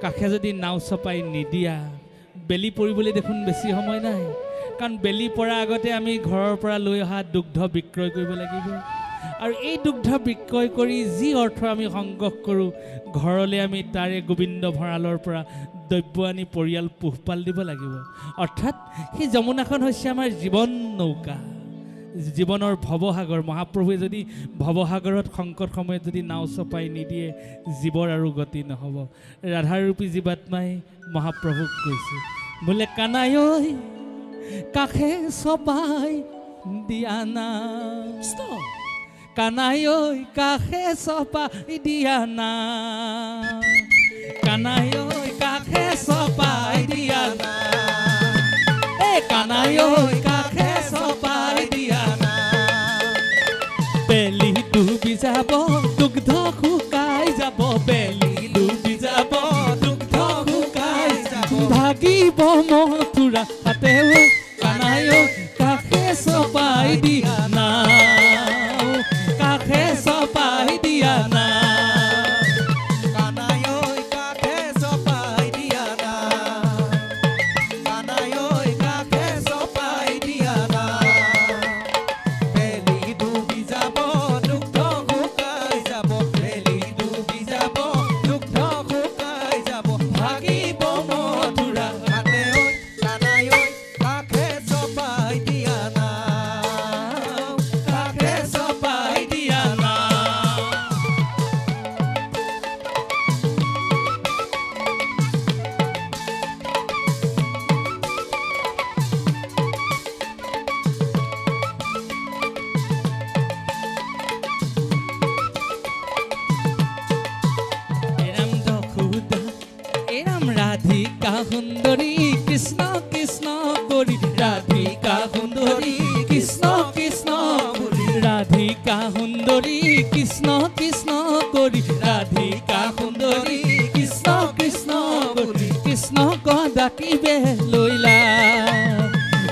কাষে যদি নাও চপাই নিদিয়া বেলি পৰিবলৈ দেখোন বেছি সময় নাই কাৰণ বেলি পৰাৰ আগতে আমি ঘৰৰ পৰা লৈ অহা দুগ্ধ বিক্ৰয় কৰিব লাগিব আৰু এই দুগ্ধ বিক্ৰয় কৰি যি অৰ্থ আমি সংগ্ৰহ কৰোঁ ঘৰলৈ আমি তাৰে গোবিন্দ ভঁৰালৰ পৰা দ্ৰব্য আনি পৰিয়াল পোহপাল দিব লাগিব অৰ্থাৎ সেই যমুনাখন হৈছে আমাৰ জীৱন নৌকা জীৱনৰ ভৱসাগৰ মহাপ্ৰভুৱে যদি ভৱসাগৰত সংকট সময়ত যদি নাও চপাই নিদিয়ে জীৱৰ আৰু গতি নহ'ব ৰাধাৰূপী জীৱাত্মাই মহাপ্ৰভুক কৈছে বোলে কানাই ঐ কাষে চপাই দিয়া না কানাই ঐ কাষে চপাই দিয়া না কানাই ঐ কাষে চপাই দিয়া না এই কানাই ঐ কাষে চপাই দিয়া না বেলি ডুবি যাব দুগ্ধ শুকাই যাব বেলি ডুবি যাব দুগ্ধ শুকাই যাব ভাগিব মথুৰা হাতে কানাই ঐ কাষে চপাই দিয়া না কাষে চপাই দিয়া না কানাই ঐ কাষে চপাই দিয়া না কানাই ঐ কাষে চপাই দিয়া না বেলি ডুবি যাব দুগ্ধ শুকাই যাব বেলি ডুবি যাব দুগ্ধ শুকাই যাব ভাগিব মথুৰা হাতে ঐ কানাই ঐ কাষে চপাই দিয়া না কাষে চপাই দিয়া না এৰাম দখুদা এৰাম ৰাধিকা সুন্দৰী কৃষ্ণ কৃষ্ণ কৰি ৰাধিকা সুন্দৰী কৃষ্ণ কৃষ্ণ কৰি ৰাধিকা সুন্দৰী কৃষ্ণ কৃষ্ণ কৰি ৰাধিকা সুন্দৰী কৃষ্ণ কৃষ্ণ কৰি কৃষ্ণক ডাকিবে লৈলা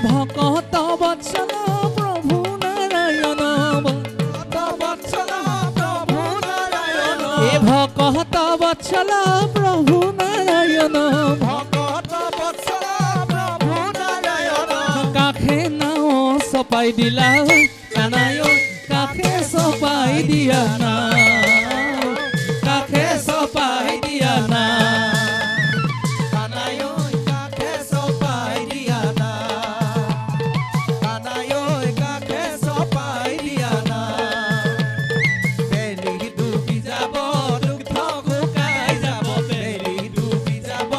ভকত বৎসল প্ৰভু নাৰায়ণ বৎসল প্ৰভু নাৰায়ণ এ ভকত বৎসল প্ৰভু নাৰায়ণ ভকত বৎসল প্ৰভু নাৰায়ণ কাষে নাও চপাই দিলা কানাই ঐ কাষে চপাই দিয়া না কাষে চপাই দিয়া না কানাই ঐ কাষে চপাই দিয়া না কানাই ঐ কাষে চপাই দিয়া না বেলি ডুবি যাব দুগ্ধ শুকাই যাব বেলি ডুবি যাব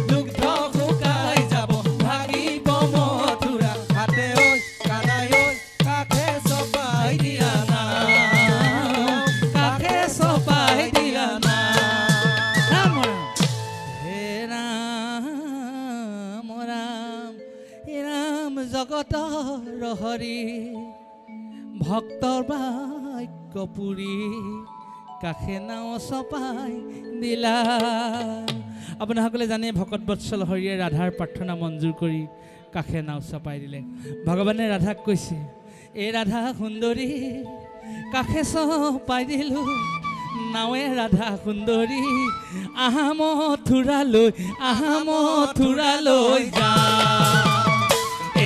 দুগ্ধ শুকাই যাব ভাগিব মথুৰা হাতে ঐ কানাই ঐ কাষে চপাই দিয়া না জগতৰ হৰি ভক্তৰ বাক্য পুৰি কাষে নাও চপাই দিলা। আপোনাসকলে জানে ভকত বৎসল হৰিয়ে ৰাধাৰ প্ৰাৰ্থনা মঞ্জুৰ কৰি কাষে নাও চপাই দিলে। ভগৱানে ৰাধাক কৈছে, এই ৰাধা সুন্দৰী কাষে চপাই দিলোঁ নাৱে ৰাধা সুন্দৰী আহা মথুৰালৈ যা।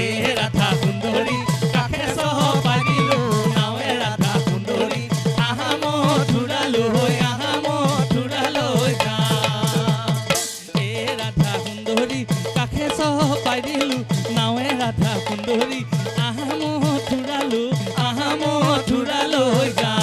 এই ৰাধা সুন্দৰী কাষে চপাই দিলোঁ নাৱে ৰাধা সুন্দৰী আহা মথুৰালৈ যা। এই ৰাধা সুন্দৰী কাষে চপাই দিলোঁ নাৱে ৰাধা সুন্দৰী আহা মথুৰালৈ যা।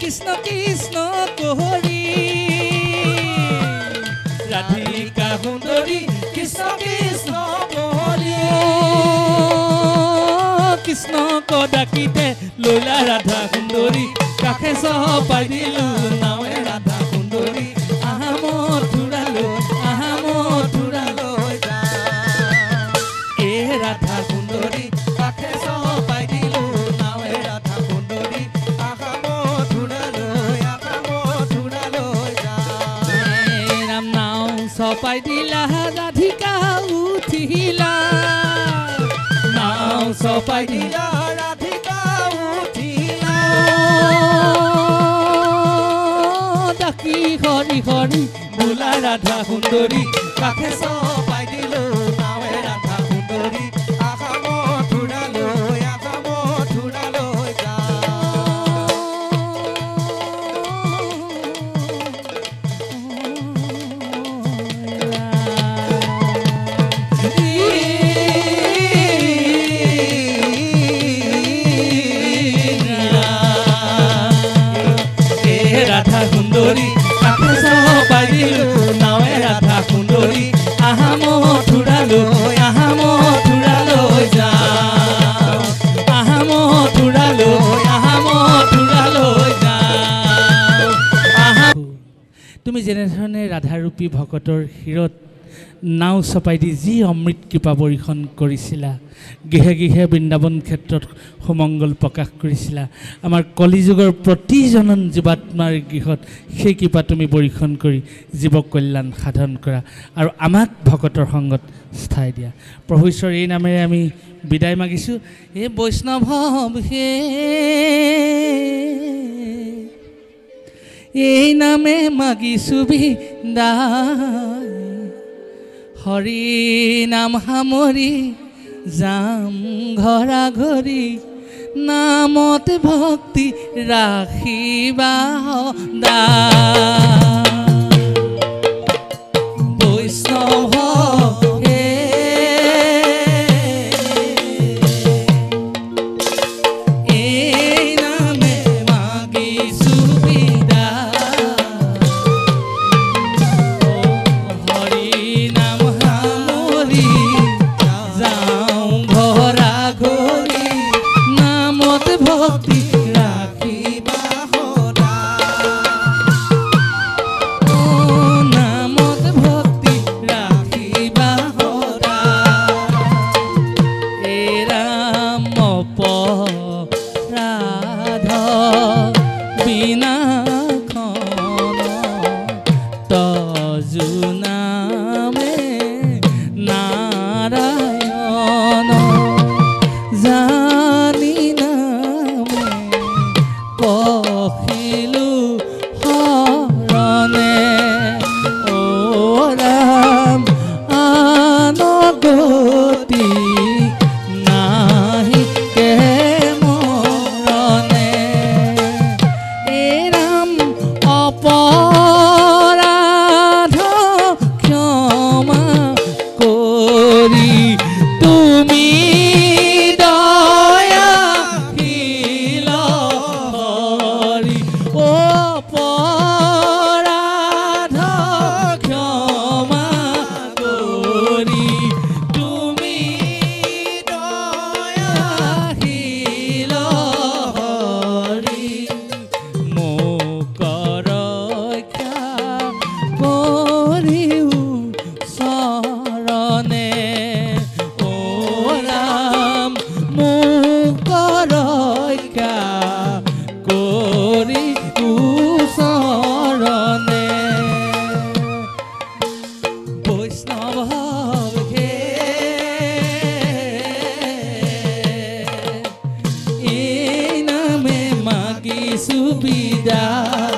কৃষ্ণ কৃষ্ণ কোহৰি ৰাধিকা সুন্দৰী কৃষ্ণ কৃষ্ণ কোহৰি কৃষ্ণক ডাকিতে লৈলা ৰাধা সুন্দৰী কাষে চপাই দিলোঁ নাৱে ৰাধা সুন্দৰী আহা মথুৰালৈ যা। এই ৰাধা সুন্দৰী কাষে চপাই দিলোঁ নাৱে ৰাধা সুন্দৰী আহা মথুৰালৈ যা। ৰাম নাও চপাই দিলা ৰাধিকা উঠিলা নাও চপাই দিলা ৰাধিকা উঠিলা ডাকি হৰি হৰি বোলা ৰাধা সুন্দৰী কাষে চপাই দিলোঁ নাৱে ৰাধা সুন্দৰী আহা মথুৰালৈ যা। ৰাধা সুন্দৰী কাষে চপাই দিলোঁ নাৱে ৰাধা সুন্দৰী আহা মথুৰালৈ যা। আহা মথুৰালৈ যা। তুমি যেনেধৰণে ৰাধাৰূপী ভকতৰ শিৰত নাও চপাই দি যি অমৃত কৃপা বৰ্ষণ কৰিছিলা, গৃহে গৃহে বৃন্দাবন ক্ষেত্ৰত সুমংগল প্ৰকাশ কৰিছিলা, আমাৰ কলিযুগৰ প্ৰতিজন জীৱাত্মাৰ গৃহত সেই কৃপা তুমি বৰ্ষণ কৰি জীৱ কল্যাণ সাধন কৰা আৰু আমাক ভকতৰ সংগত স্থাই দিয়া। প্ৰভু ঈশ্বৰ, এই নামেৰে আমি বিদায় মাগিছোঁ। এই বৈষ্ণৱ হে এই নামে মাগিছোঁ বিদায়, হৰি নাম সামৰি যাম ঘৰা ঘৰি, নামত ভক্তি ৰাখিবা সদায়। বৈষ্ণৱ হে এই নামে মাগিছোঁ বিদায়, হৰি নাম সামৰি যাওঁ ঘৰা ঘৰি, নামত ভক্তি ৰাখিবা সদায়। নামত ভক্তি ৰাখিবা সদায়। এই ৰাম অপৰাধ বিনাখন তজু নামে নাৰায়ণ, জানি নামে পখিলো শৰণে। ও ৰাম আন গতি নাহি কে মৰণে, এই ৰাম অপৰাধ ক্ষমা কৰি তুমি দয়াশীল হৰি মোক ৰক্ষা কৰিও চৰণে ও ৰাম মোক ৰক্ষা কৰি চৰণে বৈষ্ণৱ হে এই নামে মাগিছো বিদায়